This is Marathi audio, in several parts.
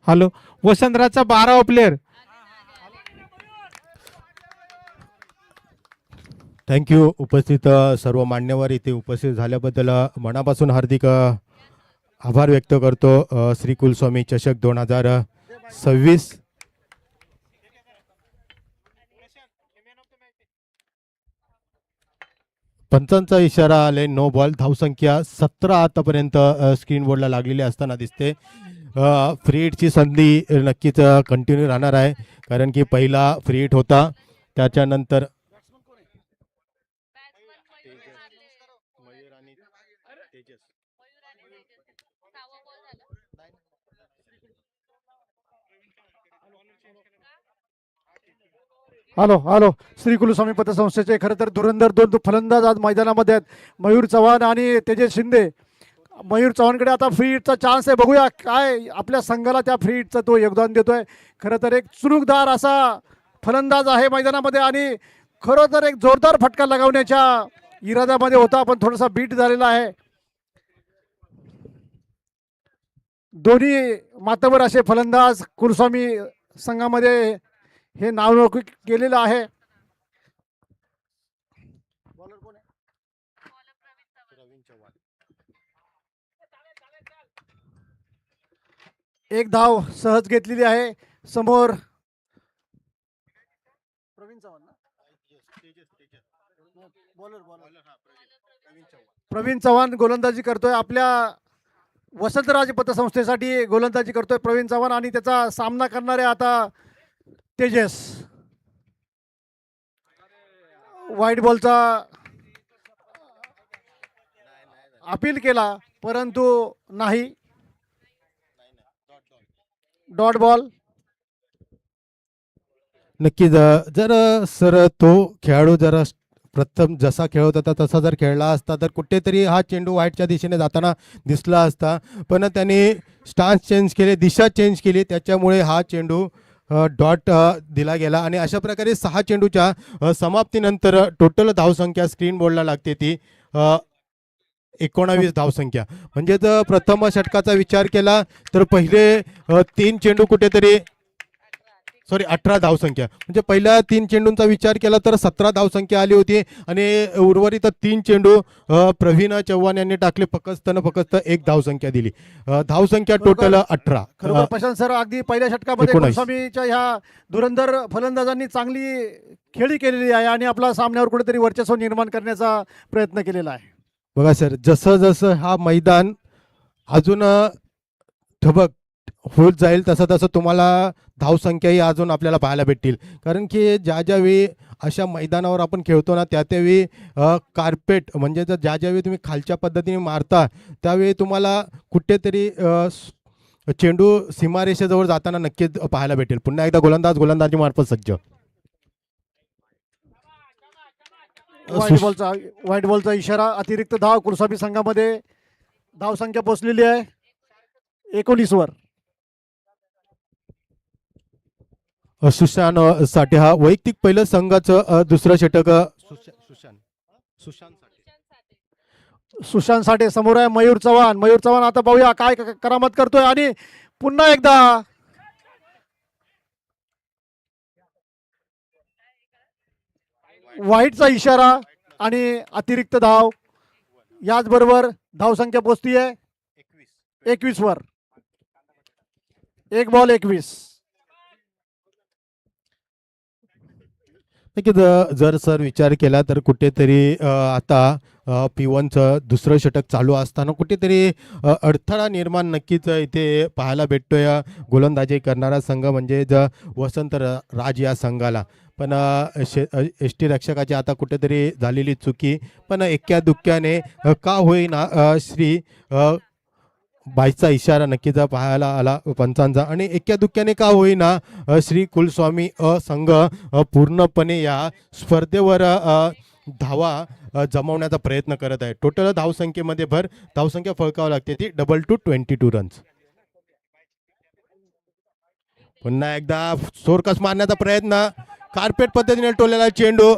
हॅलो, वसंतराजचा 12वा प्लेयर. थँक्यू. उपस्थित सर्व मान्यवर इथे उपस्थित झाल्याबद्दल मनापासून हार्दिक आभार व्यक्त करतो. श्री कुलस्वामी चषक 2026. पंचांचा इशारा आले, नो बॉल. धावसंख्या 17 आतापर्यंत स्क्रीन बोर्डला लागलेली असताना दिसते. फ्री हिटची संधी नक्कीच कंटिन्यू राहणार आहे, कारण की पहिला फ्री हिट होता. त्याच्यानंतर हॅलो हॅलो, श्री कुलस्वामी पतसंस्थेचे खरं तर धुरंधर दोन फलंदाज आज मैदानामध्ये आहेत, मयूर चव्हाण आणि तेजस शिंदे. मयूर चव्हाणकडे आता फ्री हिटचा चान्स आहे, बघूया काय आपल्या संघाला त्या फ्री हिटचं तो योगदान देतोय. खरं तर एक चुरुकदार असा फलंदाज आहे मैदानामध्ये आणि खरं तर एक जोरदार फटका लगावण्याच्या इराद्यामध्ये होता, पण थोडासा बीट झालेला आहे. दोन्ही मातबर असे फलंदाज कुलस्वामी संघामध्ये हे नावलौकिक केलेलं आहे. एक धाव सहज घेतलेली आहे. समोर प्रवीण चव्हाण गोलंदाजी करतोय, आपल्या वसंतराज पतसंस्थेसाठी गोलंदाजी करतोय प्रवीण चव्हाण, आणि त्याचा सामना करणारे आता तेजस. व्हाईट बॉलचा अपील केला, परंतु नाही, डॉट बॉल. नक्कीच जर सर तो खेळाडू जर प्रथम जसा खेळत होता तसा जर खेळला असता तर कुठेतरी हा चेंडू व्हाईटच्या दिशेने जाताना दिसला असता, पण त्याने स्टान्स चेंज केले, दिशा चेंज केली, त्याच्यामुळे हा चेंडू डॉट दिला गेला. आणि अशा प्रकारे 6 चेंडूच्या समाप्तीनंतर टोटल धावसंख्या स्क्रीन बोर्डला लागते ती 19 धावसंख्या. म्हणजे जर प्रथम षटकाचा विचार केला तर पहिले 3 चेंडू कुठेतरी 18 धावसंख्या, म्हणजे पहिल्या 3 चेंडूंचा विचार केला तर 17 धावसंख्या आली होती, आणि उर्वरित 3 चेंडू प्रवीण चव्हाण यांनी टाकले, फक्त 1 धावसंख्या दिली. धावसंख्या टोटल 18. खरोखर प्रशांत सर, अगदी पहिल्या षटकामध्ये 19. कुलस्वामीच्या ह्या धुरंधर फलंदाजांनी चांगली खेळी केलेली आहे आणि आपला सामन्यावर कुठेतरी वर्चस्व निर्माण करण्याचा प्रयत्न केलेला आहे. बघा सर, जसं जसं हा मैदान अजून ठबक होत जाईल तसं तसं तुम्हाला धावसंख्याही अजून आपल्याला पाहायला भेटतील, कारण की ज्यावेळी अशा मैदानावर आपण खेळतो ना त्यावेळी कार्पेट म्हणजे ज्यावेळी तुम्ही खालच्या पद्धतीने मारता त्यावेळी तुम्हाला कुठेतरी चेंडू सीमारेषेजवळ जाताना नक्कीच पाहायला भेटेल. पुन्हा एकदा गोलंदाजी मार्फत सज्ज. व्हाईट बॉलचा इशारा, अतिरिक्त धाव. कुलस्वामी संघामध्ये धावसंख्या पोहोचलेली आहे 19 वर. सुशांत साठी हा वैयक्तिक पहिलं संघाचं दुसरं षटक. सुशांत साठे समोर आहे. मयूर चव्हाण आता पाहूया काय करामत करतोय, आणि पुन्हा एकदा व्हाईटचा इशारा आणि अतिरिक्त धाव. याचबरोबर धावसंख्या पोहोचती आहे 21 वर. 1 बॉल 21. जर सर विचार केला तर कुठेतरी आता P1चं दुसरं षटक चालू असताना कुठेतरी अडथळा निर्माण नक्कीच इथे पाहायला भेटतोय गोलंदाजी करणारा संघ म्हणजे वसंत राज या संघाला. पण एसटी रक्षकाची आता कुठेतरी झालेली चुकी, पण एक्क्या दुक्क्याने का होईना श्री बाईचा इशारा नक्कीच पाहायला आला पंचांचा, आणि एक्क्या दुक्क्याने का होईना श्री कुलस्वामी संघ पूर्णपणे या स्पर्धेवर धावा जमवण्याचा प्रयत्न करत आहे. टोटल धावसंख्येमध्ये धावसंख्या फळकावं लागते ती 22 रन्स. पुन्हा एकदा सोरकस मारण्याचा प्रयत्न, कार्पेट पद्धतीने टोलेला चेंडू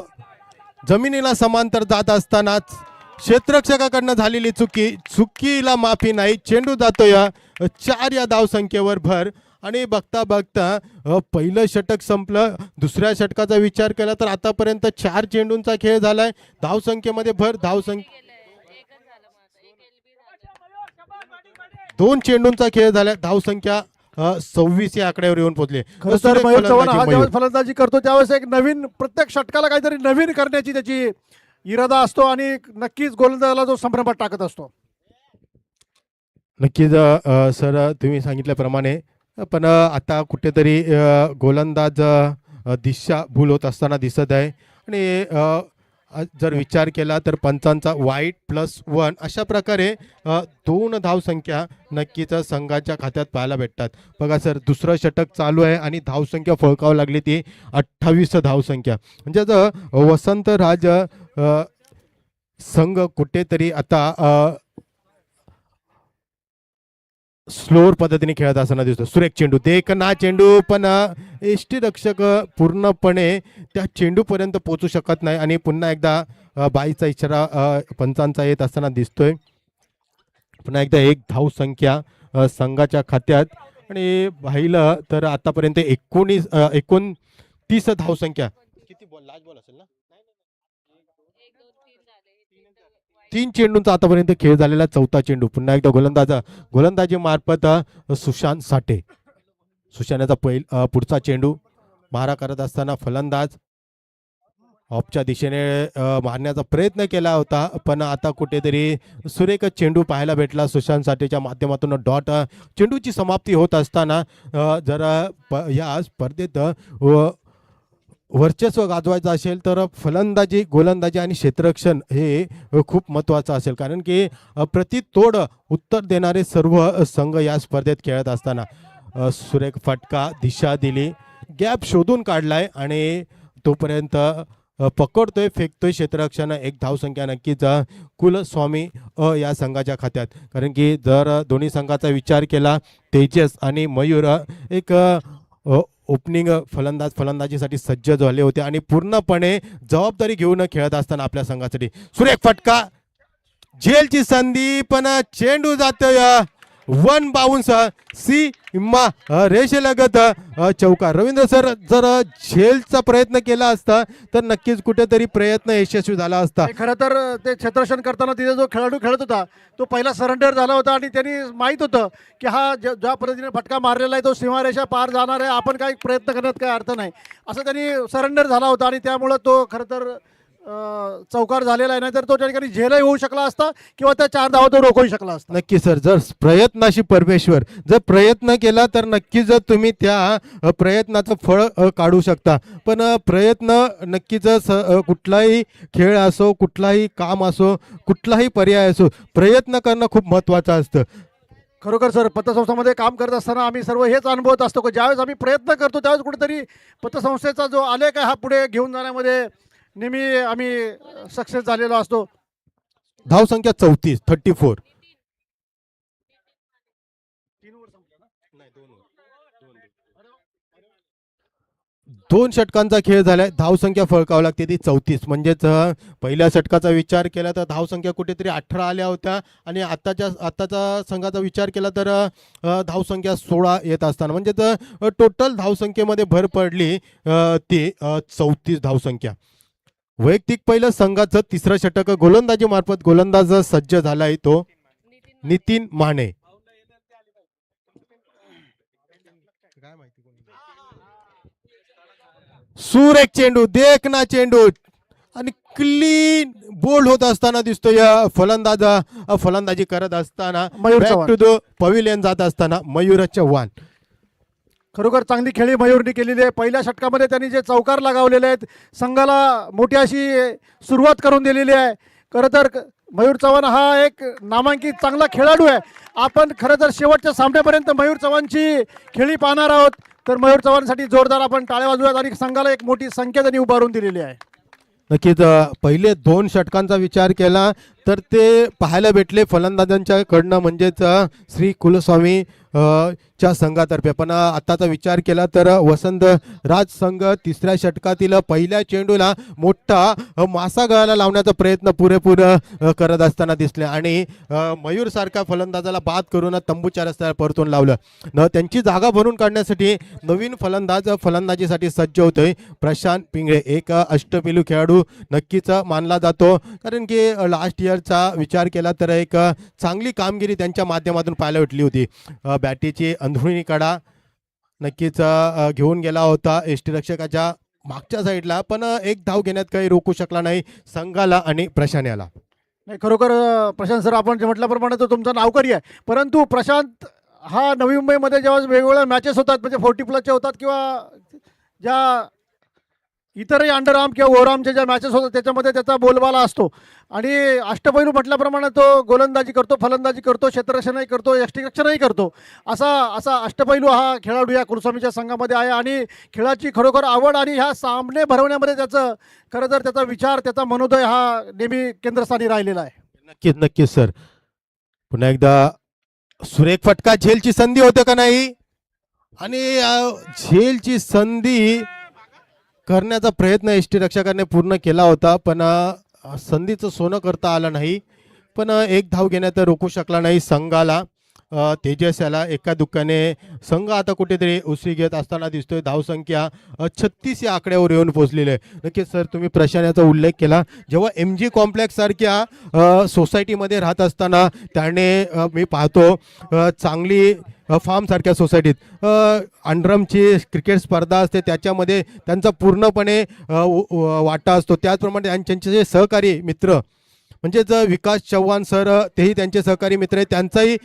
जमिनीला समांतर जात असतानाच क्षेत्ररक्षकाकडनं झालेली चुकीला माफी नाही. चेंडू जातो या 4 या धावसंख्येवर भर, आणि बघता बघता पहिलं षटक संपलं. दुसऱ्या षटकाचा विचार केला तर आतापर्यंत 4 चेंडूंचा खेळ झालाय. धावसंख्येमध्ये भर. दोन चेंडूंचा खेळ झालाय. धावसंख्या 26 या आकड्यावर येऊन पोहोचले. खरं तर मयूर चव्हाण हा ज्यावेळेस फलंदाजी करतो त्यावेळेस एक नवीन, प्रत्येक षटकाला काहीतरी नवीन करण्याची त्याची इरादा असतो आणि नक्कीच गोलंदाजाला जो संभ्रमात टाकत असतो. नक्कीच सर तुम्ही सांगितल्याप्रमाणे पण आता कुठेतरी गोलंदाज दिशाभूल होत असताना दिसत आहे. आणि जर विचार केला तर पंचांचा वाईट +1 अशा प्रकारे 2 धावसंख्या नक्कीच संघाच्या खात्यात पाहायला भेटतात. बघा सर, दुसरं षटक चालू आहे आणि धावसंख्या फळकावं लागली ती 28 धावसंख्या. म्हणजे वसंतराज संघ कुठेतरी आता स्लोअर पद्धतीने खेळत असताना दिसतो. सुरेख चेंडू, देखना चेंडू, पण यष्टीरक्षक पूर्णपणे त्या चेंडूपर्यंत पोहोचू शकत नाही आणि पुन्हा एकदा बाईचा इशारा पंचांचा येत असताना दिसतोय. पुन्हा एकदा 1 धावसंख्या संघाच्या खात्यात. आणि पाहिलं तर आतापर्यंत 29 धावसंख्या. किती बॉल? लास्ट बॉल असेल ना? 3 चेंडूंचा आतापर्यंत खेळ झालेला 4था चेंडू. पुन्हा एकदा गोलंदाजी मार्फत सुशांत साठे. सुशांतचा पुढचा चेंडू मारा करत असताना फलंदाज ऑफच्या दिशेने मारण्याचा प्रयत्न केला होता, पण आता कुठेतरी सुरेख चेंडू पाहायला भेटला सुशांत साठेच्या माध्यमातून. डॉट चेंडूची समाप्ती होत असताना जर या स्पर्धेत वर्चस्व गाजवायचं असेल तर फलंदाजी, गोलंदाजी आणि क्षेत्ररक्षण हे खूप महत्त्वाचं असेल. कारण की प्रतितोड उत्तर देणारे सर्व संघ या स्पर्धेत खेळत असताना सुरेख फटका, दिशा दिली, गॅप शोधून काढलाय आणि तोपर्यंत पकडतोय, फेकतोय क्षेत्ररक्षण. 1 धावसंख्या नक्कीच कुलस्वामी या संघाच्या खात्यात. कारण की जर दोन्ही संघाचा विचार केला, तेजस आणि मयूर एक ओपनिंग फलंदाजीसाठी सज्ज झाले होते आणि पूर्णपणे जबाबदारी घेऊन खेळत असताना आपल्या संघासाठी सुरेख फटका, झेलची संधी, पण चेंडू जातोय 1 बाउन्स सीमा रेषेलगत चौकार. रवींद्र सर, जर झेलचा प्रयत्न केला असता तर नक्कीच कुठेतरी प्रयत्न यशस्वी झाला असता. खरं तर ते क्षेत्ररक्षण करताना तिथे जो खेळाडू खेळत होता तो पहिला सरेंडर झाला होता आणि त्यांनी माहीत होतं की हा ज्या पद्धतीने फटका मारलेला आहे तो सीमारेषा पार जाणार आहे, आपण काही प्रयत्न करण्यात काही अर्थ नाही, असं त्यांनी सरेंडर झाला होता आणि त्यामुळं तो खरं तर चौकार झालेला आहे. नाहीतर तो त्या ठिकाणी झेलही होऊ शकला असता किंवा त्या 4 धावा तो रोखू शकला असता. नक्की सर, जर प्रयत्नाशी परमेश्वर, जर प्रयत्न केला तर नक्कीच जर तुम्ही त्या प्रयत्नाचं फळ काढू शकता. पण प्रयत्न नक्कीच कुठलाही खेळ असो, कुठलाही काम असो, कुठलाही पर्याय असो, प्रयत्न करणं खूप महत्त्वाचं असतं. खरोखर सर, पतसंस्थामध्ये काम करत असताना आम्ही सर्व हेच अनुभवत असतो की ज्यावेळेस आम्ही प्रयत्न करतो त्यावेळेस कुठेतरी पतसंस्थेचा जो आलेख आहे हा पुढे घेऊन जाण्यामध्ये नेहमी आम्ही सक्सेस झालेलो असतो. धावसंख्या 34. 2 षटकांचा खेळ झालाय. धावसंख्या फळकावं लागते ती 34. म्हणजेच पहिल्या षटकाचा विचार केला तर धावसंख्या कुठेतरी 18 आल्या होत्या आणि आत्ताचा संघाचा विचार केला तर धावसंख्या 16 येत असताना म्हणजेच टोटल धावसंख्येमध्ये भर पडली ती 34 धावसंख्या. वैयक्तिक पहिलं संघाचं 3रं षटक गोलंदाजी मार्फत गोलंदाज सज्ज झालाय तो नितीन माने. सुरेख चेंडू, देखना चेंडू आणि क्लीन बोल्ड होत असताना दिसतो या फलंदाजी करत असताना Mayur back Chavan. To the pavilion जात असताना मयूर चव्हाण. खरोखर चांगली खेळी मयूरनी केलेली आहे. पहिल्या षटकामध्ये त्यांनी जे चौकार लगावलेले आहेत संघाला मोठी अशी सुरुवात करून दिलेली आहे. खरं तर मयूर चव्हाण हा एक नामांकित चांगला खेळाडू आहे. आपण खरं तर शेवटच्या सामन्यापर्यंत मयूर चव्हाणची खेळी पाहणार आहोत. तर मयूर चव्हाणसाठी जोरदार आपण टाळ्या वाजवूयात आणि संघाला एक मोठी संख्या त्यांनी उभारून दिलेली आहे. नक्कीच पहिले 2 षटकांचा विचार केला तर ते पाहायला भेटले फलंदाजांच्याकडनं म्हणजेच श्री कुलस्वामी च्या संघातर्फे. पण आताचा विचार केला तर वसंत राज संघ तिसऱ्या षटकातील पहिल्या चेंडूला मोठा मासा गळाला लावण्याचा प्रयत्न पुरेपूर करत असताना दिसले आणि मयूर सारख्या फलंदाजाला बाद करून तंबूच्या रस्त्यावर परतून लावलं. त्यांची जागा भरून काढण्यासाठी नवीन फलंदाज फलंदाजीसाठी सज्ज होतोय. प्रशांत पिंगळे एक अष्टपैलू खेळाडू नक्कीच मानला जातो, कारण की लास्ट इयरचा विचार केला तर एक चांगली कामगिरी त्यांच्या माध्यमातून पाहायला भेटली होती. बॅटीची अंधुणी कडा नक्कीच घेऊन गेला होता यष्टीरक्षकाच्या मागच्या साईडला, पण एक धाव घेण्यात काही रोखू शकला नाही संघाला आणि प्रशांत याला. नाही, खरोखर प्रशांत सर, आपण जे म्हटल्याप्रमाणे तो तुमचा नावकरी आहे, परंतु प्रशांत हा नवी मुंबईमध्ये जेव्हा वेगवेगळ्या मॅचेस होतात, म्हणजे 40+ होतात किंवा ज्या इतरही अंडरआर्म किंवा ओव्हरआर्मच्या ज्या मॅचेस होतात त्याच्यामध्ये त्याचा बोलबाला असतो आणि अष्टपैलू म्हटल्याप्रमाणे तो गोलंदाजी करतो, फलंदाजी करतो, क्षेत्ररक्षणही करतो, यष्टीरक्षणही करतो. असा अष्टपैलू हा खेळाडू या कुलस्वामीच्या संघामध्ये आहे आणि खेळाची खरोखर आवड आणि ह्या सामने भरवण्यामध्ये त्याचं खरं तर त्याचा विचार, त्याचा मनोदय हा नेहमी केंद्रस्थानी राहिलेला आहे. नक्कीच नक्कीच सर. पुन्हा एकदा सुरेख फटका, झेलची संधी होते का नाही, आणि झेलची संधी करण्याचा प्रयत्न यष्टीरक्षकाने पूर्ण केला होता, पण संधीचं सोनं करता आलं नाही. पण एक धाव घेण्यात रोखू शकला नाही संघाला. तेजस याला एका दुःखाने संघ आता कुठेतरी उसळी घेत असताना दिसतोय. धावसंख्या 36 या आकड्यावर येऊन पोहोचलेली आहे. नक्कीच सर, तुम्ही प्रशांत याचा उल्लेख केला. जेव्हा MG कॉम्प्लेक्स सारख्या सोसायटीमध्ये राहत असताना त्याने मी पाहतो चांगली फार्म सारख्या सोसायटीत अंडरमची क्रिकेट स्पर्धा असते, त्याच्यामध्ये त्यांचा पूर्णपणे वाटा असतो. त्याचप्रमाणे त्यांचे जे सहकारी मित्र म्हणजेच विकास चव्हाण सर, तेही त्यांचे सहकारी मित्र आहेत, त्यांचाही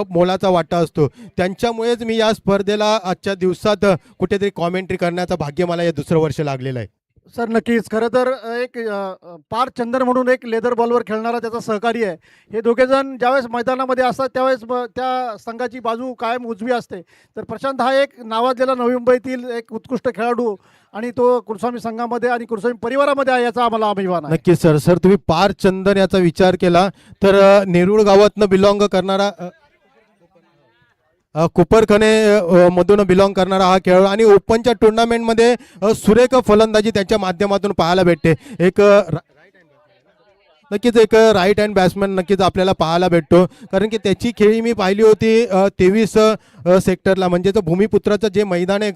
मोलाचा वाटा असतो. त्यांच्यामुळेच मी या स्पर्धेला आजच्या दिवसात कुठेतरी कॉमेंट्री करण्याचं भाग्य मला या दुसरं वर्ष लागलेलं आहे. सर नक्कीच, खरं तर एक पार्थ चंदर म्हणून एक लेदर बॉलवर खेळणारा त्याचा सहकारी आहे. हे दोघेजण ज्यावेळेस मैदानामध्ये असतात त्यावेळेस त्या संघाची बाजू कायम उजवी असते. तर प्रशांत हा एक नावाजलेला नवी मुंबईतील एक उत्कृष्ट खेळाडू आणि तो कुलस्वामी संघामध्ये आणि कुलस्वामी परिवारामध्ये आहे याचा आम्हाला अभिमान आहे. नक्कीच सर. सर, तुम्ही पार्थ चंदर याचा विचार केला तर नेरूळ गावातनं बिलॉंग करणारा, कुपरखने मधून बिलॉंग करणारा हा खेळाडू आणि ओपनच्या टुर्नामेंटमध्ये सुरेख फलंदाजी त्यांच्या माध्यमातून पाहायला भेटते. नक्कीच एक राईट हँड बॅट्समॅन नक्कीच आपल्याला पाहायला भेटतो, कारण की त्याची खेळी मी पाहिली होती 23 सेक्टरला, म्हणजेच भूमिपुत्राचं जे मैदान आहे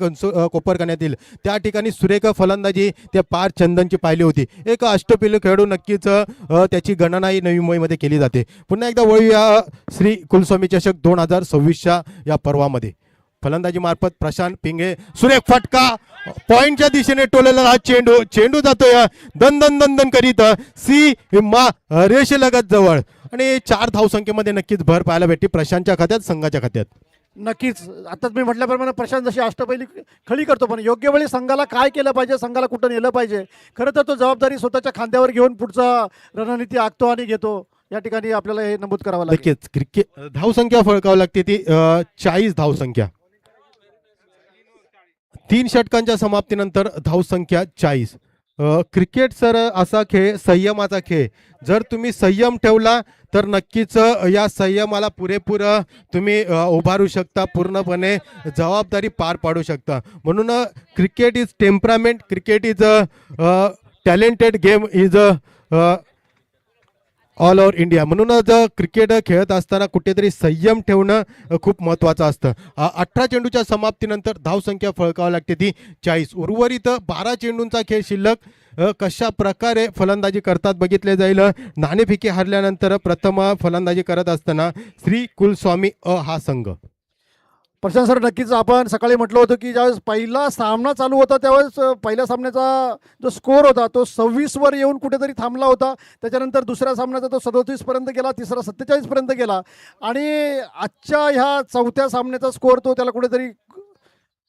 कोपरखान्यातील, त्या ठिकाणी सुरेख फलंदाजी त्या पार्थ चंदनची पाहिली होती. एक अष्टपैलू खेळाडू नक्कीच त्याची गणनाही नवी मुंबईमध्ये केली जाते. पुन्हा एकदा वळूया श्री कुलस्वामी चषक 2026च्या या पर्वामध्ये. फलंदाजी मार्फत प्रशांत पिंगळे, सुरेख फटका, पॉइंटच्या दिशेने टोलेला हा चेंडू जातोय दन दन दन दन करीत रेषेलगत जवळ, आणि 4 धावसंख्येमध्ये नक्कीच भर पाहायला भेटते प्रशांतच्या खात्यात, संघाच्या खात्यात. नक्कीच, आताच मी म्हटल्याप्रमाणे प्रशांत जशी अष्टपैलू खळी करतो, पण योग्य वेळी संघाला काय केलं पाहिजे, संघाला कुठं नेलं पाहिजे, खरं तर तो जबाबदारी स्वतःच्या खांद्यावर घेऊन पुढचा रणनीती आखतो आणि घेतो. या ठिकाणी आपल्याला हे नमूद करावं लागेल. नक्कीच क्रिकेट धावसंख्या फळकावं लागते ती 40 धावसंख्या. 3 षटकांच्या समाप्तीनंतर धावसंख्या 40. क्रिकेट सर असा खेळ, संयमाचा खेळ. जर तुम्ही संयम ठेवला तर नक्कीच या संयमाला पुरेपूर तुम्ही उभारू शकता, पूर्णपणे जबाबदारी पार पाडू शकता. म्हणून cricket is temperament, cricket is talented game, is all over India. म्हणूनच क्रिकेट खेळत असताना कुठेतरी संयम ठेवणं खूप महत्त्वाचं असतं. 18 चेंडूच्या समाप्तीनंतर धावसंख्या फळकावं लागते ती 40. उर्वरित 12 चेंडूंचा खेळ शिल्लक कशा प्रकारे फलंदाजी करतात बघितले जाईल. नाणेफेकी हरल्यानंतर प्रथम फलंदाजी करत असताना श्री कुलस्वामी हा संघ. प्रशांत सर, नक्कीच आपण सकाळी म्हटलं होतं की ज्यावेळेस पहिला सामना चालू होता त्यावेळेस पहिल्या सामन्याचा जो स्कोअर होता तो 26वर येऊन कुठेतरी थांबला होता. त्याच्यानंतर दुसऱ्या सामन्याचा तो 37पर्यंत गेला, तिसरा 47पर्यंत गेला आणि आजच्या ह्या चौथ्या सामन्याचा स्कोअर तो त्याला कुठेतरी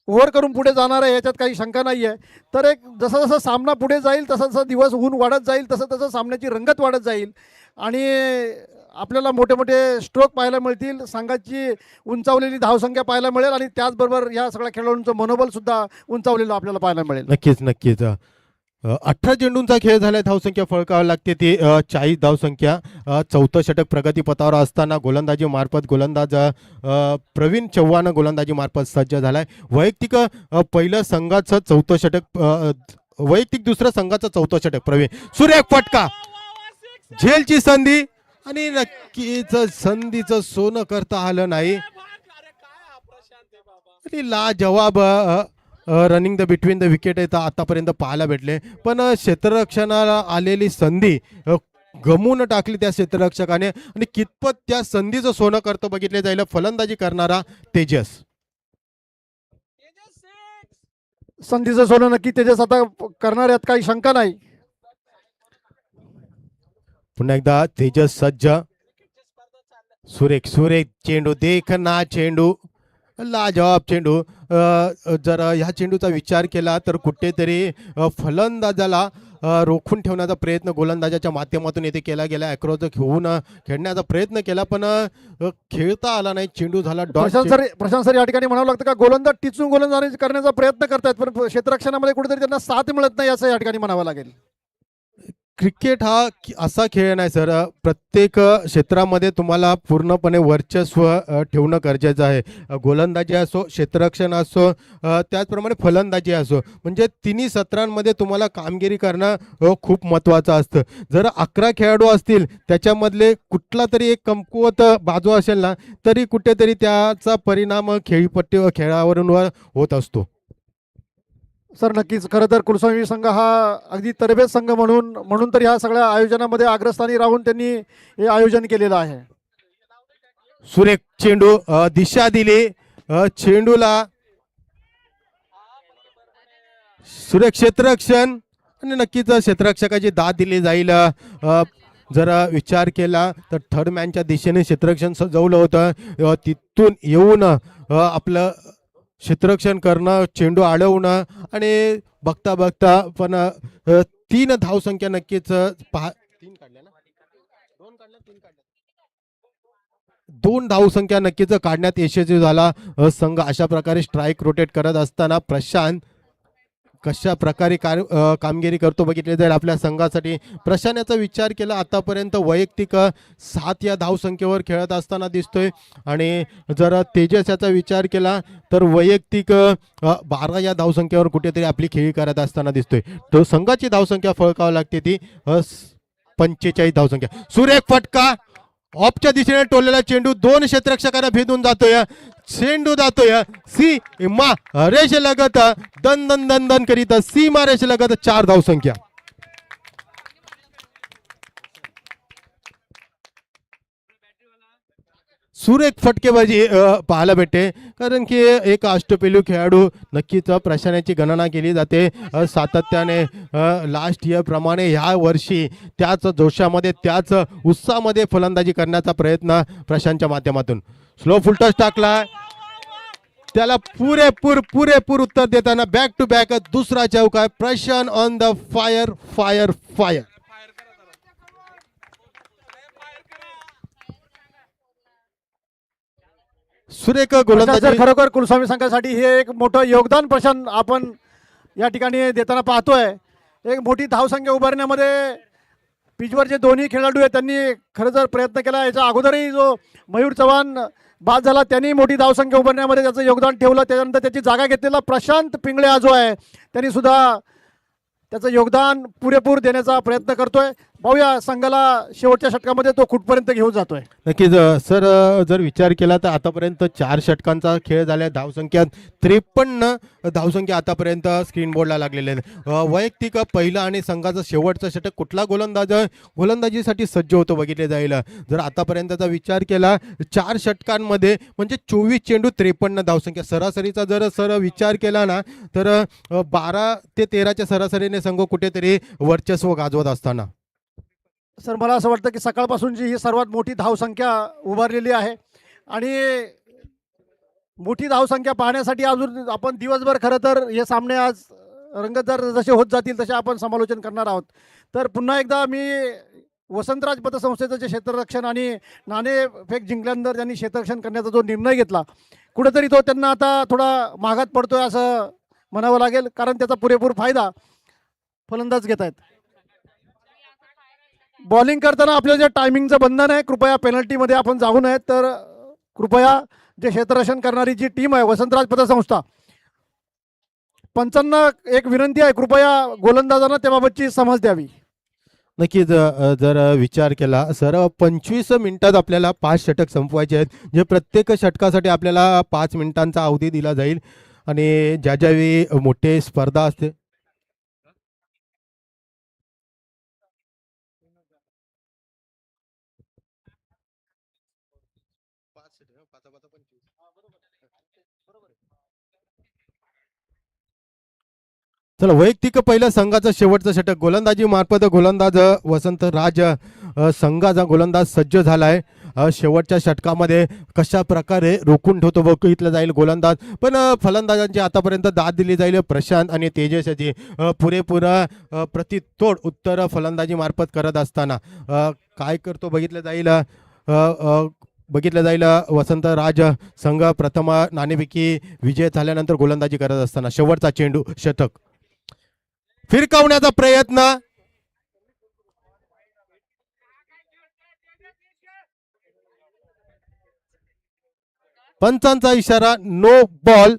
ओव्हर करून पुढे जाणार आहे, याच्यात काही शंका नाही आहे. तर एक जसा जसा सामना पुढे जाईल तसा जसा दिवस ऊन वाढत जाईल तसं तसं सामन्याची रंगत वाढत जाईल आणि आपल्याला मोठे मोठे स्ट्रोक पाहायला मिळतील, संघाची उंचावलेली धावसंख्या पाहायला मिळेल आणि त्याचबरोबर या सगळ्या खेळाडूंचं मनोबल सुद्धा उंचावलेलं आपल्याला पाहायला मिळेल. नक्कीच नक्कीच. 18 चेंडूंचा खेळ झालाय. धावसंख्या फळकावी लागते ती 40 धावसंख्या. चौथं षटक प्रगतीपथावर असताना गोलंदाजी मार्फत गोलंदाज प्रवीण चव्हाण गोलंदाजी मार्फत सज्ज झालाय. वैयक्तिक पहिलं संघाचं चौथं षटक वैयक्तिक दुसरं संघाचं चौथं षटक प्रवीण. सुरेख फटका, झेलची संधी आणि नक्कीच संधीचं सोनं करता आलं नाही. आणि लाजवाब running the between the wicket आहे आतापर्यंत पाहायला भेटले. पण क्षेत्ररक्षणाला आलेली संधी गमवून टाकली त्या क्षेत्ररक्षकाने. आणि कितपत त्या संधीचं सोनं करतो बघितले जाईल फलंदाजी करणारा तेजस. संधीचं सोनं नक्की तेजस आता करणार यात काही शंका नाही. पुन्हा एकदा तेजस सज्ज. सुरेख सुरेख चेंडू, देख ना चेंडू, लाजवाब चेंडू. जर ह्या चेंडूचा विचार केला तर कुठेतरी फलंदाजाला रोखून ठेवण्याचा प्रयत्न गोलंदाजाच्या माध्यमातून येथे केला गेला. अॅक्रॉस घेऊन खेळण्याचा प्रयत्न केला पण खेळता आला नाही. चेंडू झाला डॉट. प्रशांत सर या ठिकाणी म्हणावं लागतं का गोलंदाज टिचून गोलंदाजी करण्याचा प्रयत्न करतायत पण क्षेत्ररक्षणामध्ये कुठेतरी त्यांना साथ मिळत नाही असं या ठिकाणी म्हणावं लागेल. क्रिकेट हा असा खेळ नाही सर. प्रत्येक क्षेत्रामध्ये तुम्हाला पूर्णपणे वर्चस्व ठेवणं गरजेचं आहे. गोलंदाजी असो, क्षेत्ररक्षण असो, त्याचप्रमाणे फलंदाजी असो, म्हणजे तिन्ही सत्रांमध्ये तुम्हाला कामगिरी करणं खूप महत्त्वाचं असतं. जर 11 खेळाडू असतील त्याच्यामधले कुठला तरी एक कमकुवत बाजू असेल ना तरी कुठेतरी त्याचा परिणाम खेळावरून होत असतो. सर नक्कीच खरं तर कुलस्वामी संघ हा अगदी तरबेज संघ म्हणून तर ह्या सगळ्या आयोजनामध्ये अग्रस्थानी राहून त्यांनी हे आयोजन केलेलं आहे. सुरेख चेंडू, दिशा दिली चेंडूला. सुरेख क्षेत्ररक्षण आणि नक्कीच क्षेत्ररक्षकाची दाद दिली जाईल. जर विचार केला तर थर्ड मॅनच्या दिशेने क्षेत्ररक्षण सजवलं होतं. तिथून येऊन आपलं क्षेत्ररक्षण करणं, चेंडू अडवणं आणि बघता बघता पण 3 धावसंख्या नक्कीच 2 धावसंख्या नक्कीच काढण्यात यशस्वी झाला संघ. अशा प्रकारे स्ट्राईक रोटेट करत असताना प्रशांत कशा प्रकारे कामगिरी करतो बघितले जाईल आपल्या संघासाठी. प्रशांत याचा विचार केला आतापर्यंत वैयक्तिक 7 या धावसंख्येवर खेळत असताना दिसतोय. आणि जर तेजस याचा विचार केला तर वैयक्तिक 12 या धावसंख्येवर कुठेतरी आपली खेळी करत असताना दिसतोय. तो संघाची धावसंख्या फळकावी लागते ती 45 धावसंख्या. सुरेख फटका, ऑफच्या दिशेने टोललेला चेंडू 2 क्षेत्ररक्षकांना भेदून जातोय. चेंडू जातोय सीमा रेष लगत, दन दन दन दन करीत सीमा रेष लगत 4 धावसंख्या. सुरेख फटकेबाजी पाहायला भेटते. कारण की एक अष्टपैलू खेळाडू नक्कीच प्रशांतची गणना केली जाते. सातत्याने लास्ट इयर प्रमाणे ह्या वर्षी त्याच जोशामध्ये त्याच उत्साहामध्ये फलंदाजी करण्याचा प्रयत्न प्रशांतच्या माध्यमातून. स्लो फुलटॉस टाकला, त्याला पुरेपूर उत्तर देताना बॅक टू बॅक दुसरा चौका आहे. Prashant on the fire fire fire. सुरेख गोलंदाजी. खरोखर कुलस्वामी संघासाठी हे एक मोठं योगदान प्रशांत आपण या ठिकाणी देताना पाहतोय. एक मोठी धावसंख्या उभारण्यामध्ये पिचवर जे दोन्ही खेळाडू आहेत त्यांनी खरं तर प्रयत्न केला. याच्या अगोदरही जो मयूर चव्हाण बाद झाला त्यांनी मोठी धावसंख्या उभारण्यामध्ये त्याचं योगदान ठेवलं. त्याच्यानंतर त्याची जागा घेतलेला प्रशांत पिंगळे हा जो आहे त्यांनी सुद्धा त्याचं योगदान पुरेपूर देण्याचा प्रयत्न करतोय. पाहूया संघाला शेवटच्या षटकामध्ये तो कुठपर्यंत घेऊन जातोय. नक्कीच सर. जर विचार केला तर आतापर्यंत 4 षटकांचा खेळ झाला. धावसंख्या 53 धावसंख्या आतापर्यंत स्क्रीन बोर्डला लागलेले आहेत. वैयक्तिक पहिलं आणि संघाचं शेवटचं षटक कुठला गोलंदाजीसाठी सज्ज होतो बघितले जाईल. जर आतापर्यंतचा विचार केला 4 षटकांमध्ये म्हणजे 24 चेंडू 53 धावसंख्या. सरासरीचा जर सर विचार केला ना तर 12 ते 13च्या सरासरीने संघ कुठेतरी वर्चस्व गाजवत असताना. सर मला असं वाटतं की सकाळपासूनची ही सर्वात मोठी धावसंख्या उभारलेली आहे आणि मोठी धावसंख्या पाहण्यासाठी अजून आपण दिवसभर खरं तर हे सामने आज रंगतदार जसे होत जातील तसे आपण समालोचन करणार आहोत. तर पुन्हा एकदा मी वसंतराज पतसंस्थेचं जे क्षेत्ररक्षण आणि नाणेफेक जिंकल्यानंतर त्यांनी क्षेत्ररक्षण करण्याचा जो निर्णय घेतला कुठेतरी तो त्यांना आता थोडा महागात पडतोय असं म्हणावं लागेल. कारण त्याचा पुरेपूर फायदा फलंदाज घेत आहेत. बॉलिंग करताना आपलं जे टायमिंगचं बंधन आहे, कृपया पेनल्टीमध्ये आपण जाऊ नये. तर कृपया जे क्षेत्ररक्षण करणारी जी टीम आहे वसंतराज पतसंस्था, पंचांना एक विनंती आहे, कृपया गोलंदाजांना त्याबाबतची समज द्यावी. नक्कीच जर विचार केला सर 25 मिनिटात आपल्याला 5 षटक संपवायचे आहेत. जे प्रत्येक षटकासाठी आपल्याला 5 मिनिटांचा अवधी दिला जाईल आणि ज्या ज्यावेळी मोठे स्पर्धा असते चला वैयक्तिक पहिल्या संघाचं शेवटचं षटक गोलंदाजी मार्फत गोलंदाज वसंत राज संघाचा गोलंदाज सज्ज झालाय. शेवटच्या षटकामध्ये कशा प्रकारे रोखून ठेवतो बघितलं जाईल गोलंदाज, पण फलंदाजांची आतापर्यंत दाद दिली जाईल. प्रशांत आणि तेजस याची पुरेपूर प्रतितोड उत्तर फलंदाजी मार्फत करत असताना काय करतो बघितलं जाईल. बघितलं जाईल वसंत राज संघ प्रथम नाणेफेकी विजय झाल्यानंतर गोलंदाजी करत असताना शेवटचा चेंडू षटक फिरकावण्याचा प्रयत्न. पंचांचा इशारा नो बॉल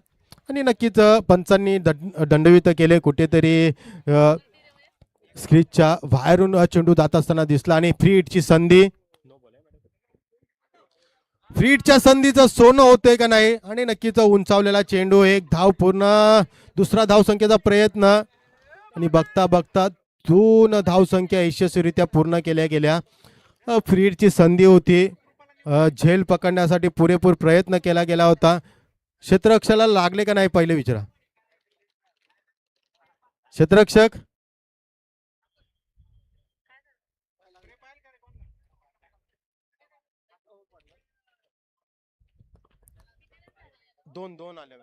आणि नक्कीच पंचांनी दंडवित केले. कुठेतरी स्क्रीजच्या बाहेरून चेंडू जात असताना दिसला आणि फ्री हिटची संधी, फ्री हिटच्या संधीचं सोनं होतंय का नाही आणि नक्कीच उंचावलेला चेंडू, एक धाव पूर्ण, दुसरा धावसंख्येचा प्रयत्न आणि बघता बघता 2 धावसंख्या यशस्वीरित्या पूर्ण केल्या गेल्या. फ्री हिटची संधी होती, झेल पकडण्यासाठी पुरेपूर प्रयत्न केला गेला होता. क्षेत्ररक्षकाला लागले का नाही पहिले विचारा. क्षेत्ररक्षक दोन आले.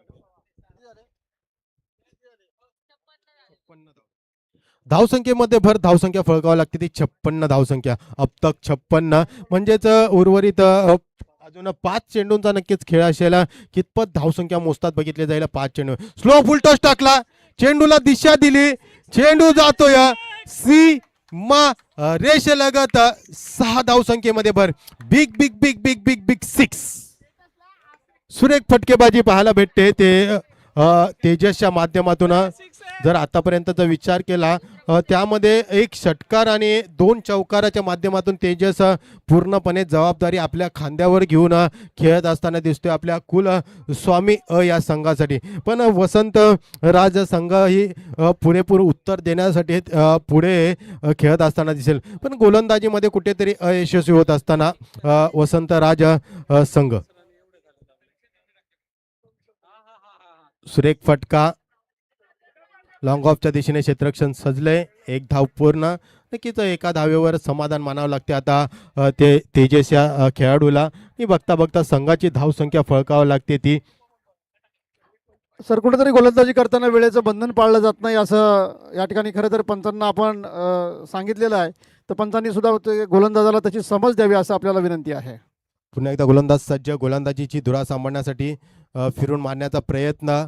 धावसंख्येमध्ये भर धावसंख्या फळकावं लागते ती 56 धावसंख्या. अब तक 56 म्हणजेच उर्वरित अजून 5 चेंडूंचा नक्कीच खेळ असेल. कितपत धावसंख्या मोजतात बघितले जाईल. 5 चेंडू स्लो फुल टॉस टाकला, चेंडूला दिशा दिली, चेंडू जातोय सीमा रेषेलगत. 6 धावसंख्येमध्ये भर. Big big big big big big 6. सुरेख फटकेबाजी पाहायला भेटते ते तेजसच्या माध्यमातून. जर आतापर्यंतचा विचार केला त्यामध्ये 1 षटकार आणि 2 चौकाराच्या माध्यमातून तेजस पूर्णपणे जबाबदारी आपल्या खांद्यावर घेऊन खेळत असताना दिसतोय आपल्या कुल स्वामी या संघासाठी. पण वसंत राज संघ ही पुरेपूर उत्तर देण्यासाठी पुढे खेळत असताना दिसेल, पण गोलंदाजीमध्ये कुठेतरी अयशस्वी होत असताना वसंत राज संघ. सुरेख फटका, लॉंग ऑफच्या दिशेने क्षेत्ररक्षण सजले. 1 धाव पूर्ण. नक्कीच एका धावेवर समाधान मानावं लागते आता ते तेजस या खेळाडूला. आणि बघता बघता संघाची धावसंख्या फळकावं लागते ती. सर कुठेतरी गोलंदाजी करताना वेळेचं बंधन पाळलं जात नाही असं या ठिकाणी खरं तर पंचांना आपण सांगितलेलं आहे. तर पंचांनी सुद्धा गोलंदाजाला त्याची समज द्यावी असं आपल्याला विनंती आहे. पुन्हा एकदा गोलंदाज सज्ज, गोलंदाजीची धुरा सांभाळण्यासाठी फिरून मारण्याचा प्रयत्न,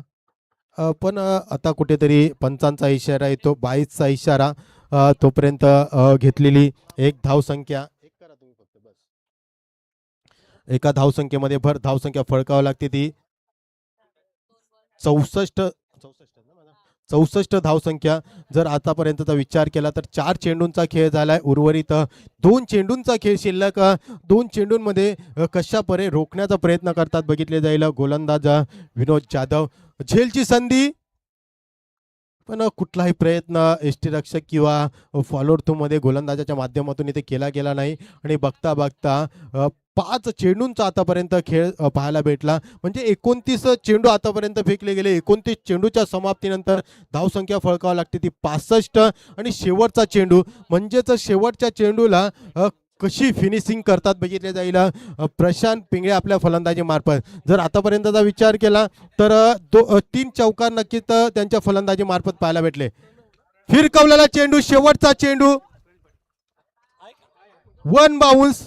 पण आता कुठेतरी पंचांचा इशारा येतो, 22चा इशारा. तोपर्यंत घेतलेली 1 धावसंख्या, एका धावसंख्येमध्ये भर धावसंख्या फळकावं लागते ती 64 धावसंख्या. जर आतापर्यंतचा विचार केला तर 4 चेंडूंचा खेळ झालाय. उर्वरित 2 चेंडूंचा खेळ शिल्लक. 2 चेंडूंमध्ये कशा परे रोखण्याचा प्रयत्न करतात बघितले जाईल गोलंदाज विनोद जाधव. झेलची संधी, पण कुठलाही प्रयत्न यष्टीरक्षक किंवा फॉलोअर थ्रू मध्ये गोलंदाजाच्या माध्यमातून इथे केला गेला नाही. आणि बघता बघता 5 चेंडूंचा आतापर्यंत खेळ पाहायला भेटला. म्हणजे 29 चेंडू आतापर्यंत फेकले गेले. 29 चेंडूच्या समाप्तीनंतर धावसंख्या फळकावं लागते ती 65. आणि शेवटचा चेंडू म्हणजेच शेवटच्या चेंडूला कशी फिनिशिंग करतात बघितले जाईल प्रशांत पिंगळे आपल्या फलंदाजी मार्फत. जर आतापर्यंतचा विचार केला तर 3 चौकार नक्कीच त्यांच्या फलंदाजी मार्फत पाहायला भेटले. फिरकवलेला चेंडू, शेवटचा चेंडू, 1 बाउन्स.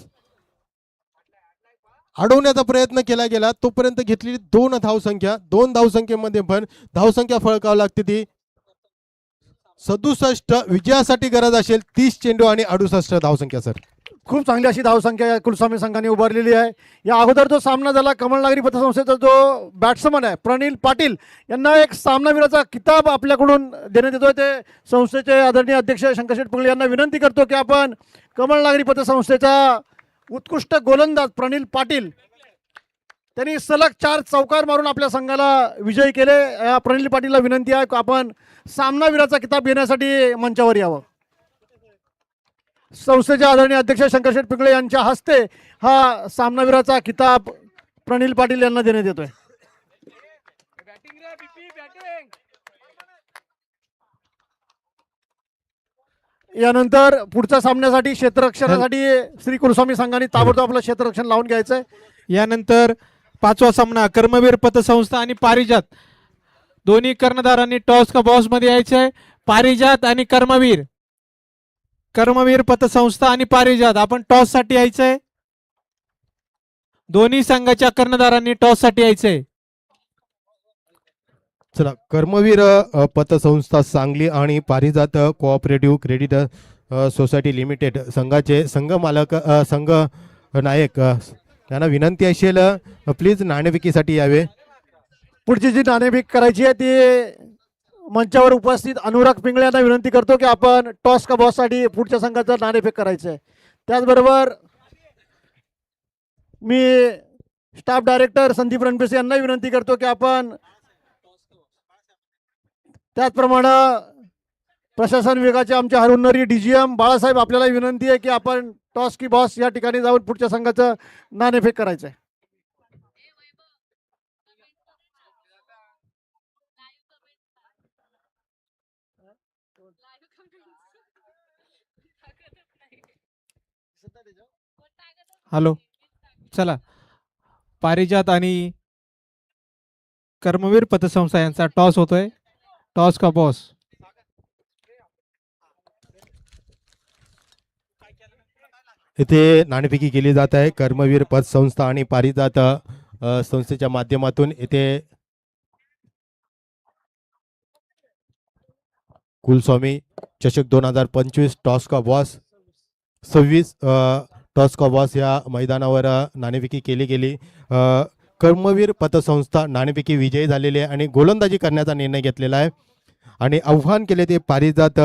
अडवण्याचा प्रयत्न केला गेला, तोपर्यंत घेतलेली 2 धावसंख्या. 2 धावसंख्येमध्ये पण धावसंख्या फळकावं लागते ती 67 विजयासाठी गरज असेल 30 चेंडू आणि 68 धावसंख्या सर. खूप चांगली अशी धावसंख्या या कुलस्वामी संघाने उभारलेली आहे. या अगोदर जो सामना झाला कमलनगरी पतसंस्थेचा जो बॅट्समन आहे प्रनिल पाटील यांना एक सामनावीराचा किताब आपल्याकडून देण्यात येतोय. ते संस्थेचे आदरणीय अध्यक्ष शंकरशेठ पुंगळे यांना विनंती करतो की आपण कमलनगरी पतसंस्थेचा उत्कृष्ट गोलंदाज प्रनिल पाटील त्यांनी सलग 4 चौकार मारून आपल्या संघाला विजयी केले. या प्रनिल पाटीलला विनंती आहे की आपण सामनावीराचा किताब घेण्यासाठी मंचावर यावं. संस्थेचे आदरणीय अध्यक्ष शंकरशेठ पिंगळे यांच्या हस्ते हा सामनावीराचा किताब प्रनिल पाटील यांना देण्यात येतोय. यानंतर पुढच्या सामन्यासाठी क्षेत्ररक्षणासाठी श्री कुलस्वामी संघाने ताबडतोब आपलं क्षेत्ररक्षण लावून घ्यायचंय. यानंतर 5वा सामना कर्मवीर पतसंस्था आणि पारिजात दोन्ही कर्णधारांनी टॉस का बॉस मध्ये यायचंय. पारिजात आणि कर्मवीर, कर्मवीर पतसंस्था आणि पारिजात आपण टॉस साठी यायचंय. दोन्ही संघाच्या कर्णधारांनी टॉस साठी यायचंय. चला कर्मवीर पतसंस्था सांगली आणि पारिजात कोऑपरेटिव्ह क्रेडिट सोसायटी लिमिटेड संघाचे संघ मालक संघ नायक यांना विनंती असेल प्लीज नाणेफेकीसाठी यावे. पुढची जी नाणेफेक करायची आहे ती मंचावर उपस्थित अनुराग पिंगळे यांना विनंती करतो की आपण टॉस का बॉस साठी पुढच्या संघाचं नाणेफेक करायचं आहे. त्याचबरोबर मी स्टाफ डायरेक्टर संदीप रणपिसे यांना विनंती करतो की आपण त्याचप्रमाणे प्रशासन विभागाचे आमचे हरुन्नरी DGM बाळासाहेब आपल्याला विनंती आहे की आपण टॉस की बॉस या ठिकाणी जाऊन पुढच्या संघाचं नाणेफेक करायचं आहे. हॅलो, चला पारिजात आणि कर्मवीर पतसंस्था यांचा टॉस होतोय. टॉस का बॉस. इथे नाणेफेकी केली जात आहे. कर्मवीर पतसंस्था आणि पारिजात संस्थेच्या माध्यमातून इथे कुलस्वामी चषक 2025 टॉस का बॉस 26 टॉस का बॉस या मैदानावर नाणेफेकी केली गेली. कर्मवीर पतसंस्था नाणेफेकी विजयी झालेली आहे आणि गोलंदाजी करण्याचा निर्णय घेतलेला आहे आणि आव्हान केले ते पारिजात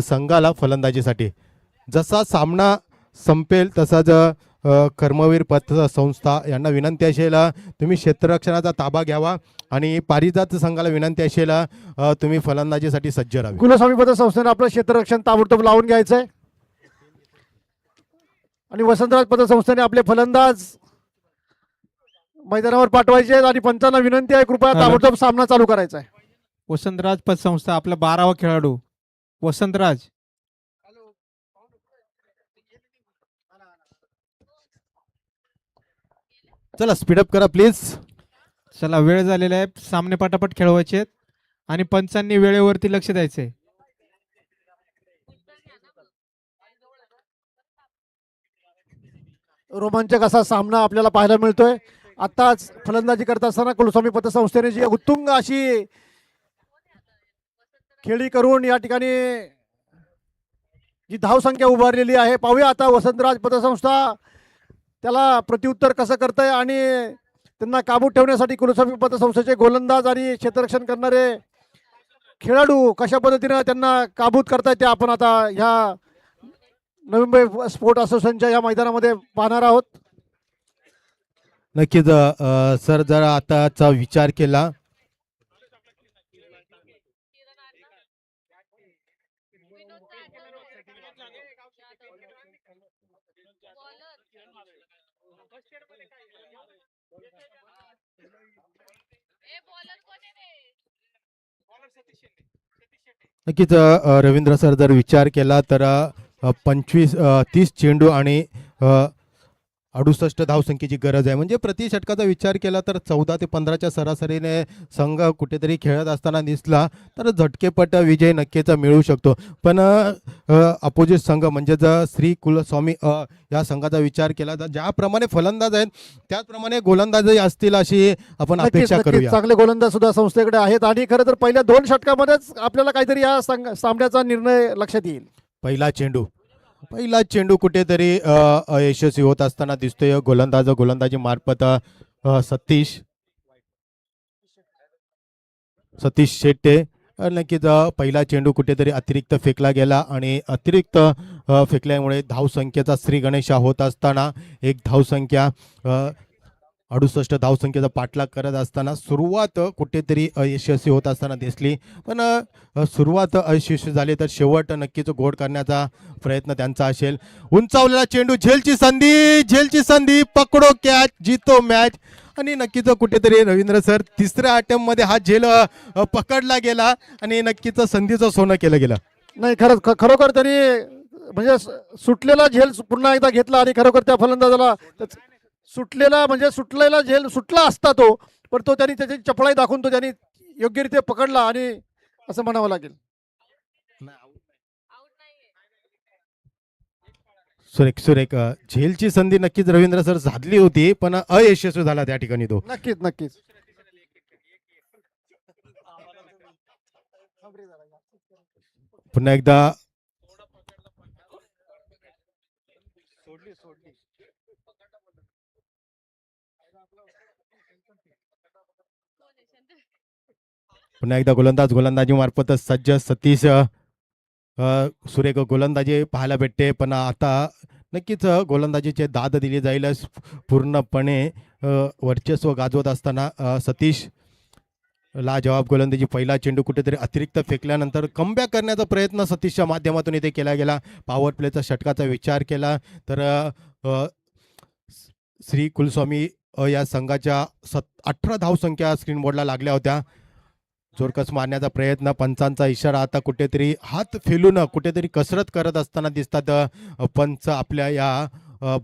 संघाला फलंदाजीसाठी. जसा सामना संपेल तसाच कर्मवीर पतसंस्था यांना विनंती असेल तुम्ही क्षेत्ररक्षणाचा ताबा घ्यावा आणि पारिजात संघाला विनंती असेल तुम्ही फलंदाजीसाठी सज्ज राहावे. कुलस्वामी पतसंस्थेने आपलं क्षेत्ररक्षण ताबडतोब लावून घ्यायचंय आणि वसंतराज पतसंस्थेने आपले फलंदाज मैदानावर पाठवायचे आहेत आणि पंचांना विनंती आहे कृपया ताबडतोब सामना चालू करायचा आहे. वसंतराज पतसंस्था आपला 12वा खेळाडू वसंतराज. चला स्पीडअप करा प्लीज. चला वेळ झालेला आहे. सामने पटापट खेळवायचे आहेत आणि पंचांनी वेळेवरती लक्ष द्यायचंय. रोमांचक असा सामना आपल्याला पाहायला मिळतोय. आताच फलंदाजी करत असताना कुलस्वामी पतसंस्थेने जी उत्तुंग अशी खेळी करून या ठिकाणी जी धावसंख्या उभारलेली आहे पाहूया आता वसंतराज पतसंस्था त्याला प्रत्युत्तर कसं करतंय आणि त्यांना काबूत ठेवण्यासाठी कुलस्वामी पतसंस्थेचे गोलंदाज आणि क्षेत्ररक्षण करणारे खेळाडू कशा पद्धतीने त्यांना काबूत करतायत ते आपण आता ह्या नवी मुंबई स्पोर्ट असोसिएशनच्या या मैदानामध्ये पाहणार आहोत. नक्कीच सर जर आताचा विचार केला नक्कीच रवींद्र सर जर विचार केला तर 30 चेंडू आणि 68 धावसंख्येची गरज आहे. म्हणजे प्रति षटकाचा विचार केला तर 14 ते 15च्या सरासरीने संघ कुठेतरी खेळत असताना दिसला तर झटकेपट विजय नक्कीच मिळू शकतो. पण अपोजिट संघ म्हणजे जर श्री कुलस्वामी या संघाचा विचार केला तर ज्याप्रमाणे फलंदाज आहेत त्याचप्रमाणे गोलंदाजही असतील अशी आपण नक्कीच अपेक्षा नक्कीच करूया. चांगले गोलंदाज सुद्धा संस्थेकडे आहेत आणि खरं तर पहिल्या 2 षटकामध्येच आपल्याला काहीतरी या सामन्याचा निर्णय लक्षात येईल. पहिला चेंडू कुठेतरी अयशस्वी होत असताना दिसतोय. गोलंदाजी मार्फत सतीश शेट्टे नक्कीच पहिला चेंडू कुठेतरी अतिरिक्त फेकला गेला आणि अतिरिक्त फेकल्यामुळे धावसंख्येचा श्री गणेशा होत असताना एक धावसंख्या 68 धावसंख्येचा पाठलाग करत असताना सुरुवात कुठेतरी अयशस्वी होत असताना दिसली. पण सुरुवात अयशस्वी झाली तर शेवट नक्कीच गोड करण्याचा प्रयत्न त्यांचा असेल. उंचावलेला चेंडू, झेलची संधी, पकडो कॅच, जीतो मॅच. आणि नक्कीच कुठेतरी रवींद्र सर तिसऱ्या अटेम्प्ट मध्ये हा झेल पकडला गेला आणि नक्कीच संधीचं सोनं केलं गेलं. नाही खरोखर त्यांनी म्हणजे सुटलेला झेल पुन्हा एकदा घेतला आणि खरोखर त्या फलंदाजाला सुटलेला झेल सुटला असता तो, पण तो त्यांनी त्याची चपळाई दाखवून तो त्यांनी योग्यरीत्या पकडला आणि असं म्हणावं लागेल. सुरेख झेलची संधी नक्कीच रवींद्र सर साधली होती पण अयशस्वी झाला त्या ठिकाणी तो. नक्कीच पुन्हा एकदा गोलंदाजी मार्फत सज्ज सतीश सुरेख गोलंदाजी पाहायला भेटते. पण आता नक्कीच गोलंदाजीचे दाद दिली जाईल. पूर्णपणे वर्चस्व गाजवत असताना सतीश लाजवाब गोलंदाजी. पहिला चेंडू कुठेतरी अतिरिक्त फेकल्यानंतर कमबॅक करण्याचा प्रयत्न सतीशच्या माध्यमातून इथे केला गेला. पॉवर प्लेचा षटकाचा विचार केला तर श्री कुलस्वामी या संघाच्या 18 धावसंख्या स्क्रीन बोर्डला लागल्या होत्या. जोरकस मारण्याचा प्रयत्न, पंचांचा इशारा. आता कुठेतरी हात फेलून कुठेतरी कसरत करत असताना दिसतात पंच आपल्या या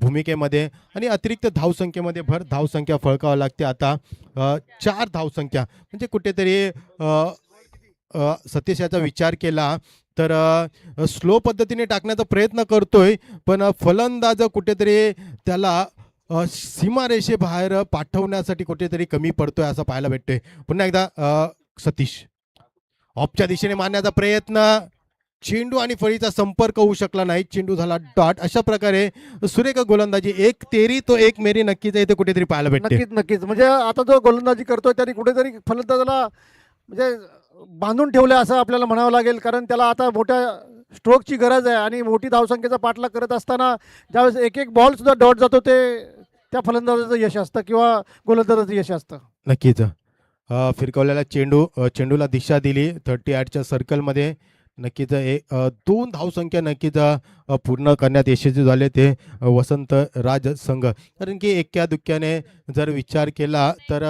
भूमिकेमध्ये. आणि अतिरिक्त धावसंख्येमध्ये भर धावसंख्या फळकावं लागते. आता 4 धावसंख्या म्हणजे कुठेतरी सतीश याचा विचार केला तर स्लो पद्धतीने टाकण्याचा प्रयत्न करतोय पण फलंदाज कुठेतरी त्याला सीमारेषेबाहेर पाठवण्यासाठी कुठेतरी कमी पडतोय असं पाहायला भेटतोय. पुन्हा एकदा सतीश ऑफच्या दिशेने मारण्याचा प्रयत्न, चेंडू आणि फळीचा संपर्क होऊ शकला नाही. चेंडू झाला डॉट. अशा प्रकारे सुरेख गोलंदाजी, एक तेरी तो एक मेरी नक्कीच इथे कुठेतरी पाहायला भेटते. नक्कीच म्हणजे आता जो गोलंदाजी करतोय त्यांनी कुठेतरी फलंदाजाला म्हणजे बांधून ठेवलं असं आपल्याला म्हणावं लागेल. कारण त्याला आता मोठ्या स्ट्रोकची गरज आहे आणि मोठी धावसंख्येचा पाठलाग करत असताना ज्यावेळेस एक बॉल सुद्धा डॉट जातो ते त्या फलंदाजाचं यश असतं किंवा गोलंदाजाचं यश असतं. नक्कीच फिरकवलेला चेंडूला दिशा दिली 38च्या सर्कलमध्ये. नक्कीच 2 धावसंख्या नक्कीच पूर्ण करण्यात यशस्वी झाले ते वसंत राज संघ. कारण की एक्क्या दुक्क्याने जर विचार केला तर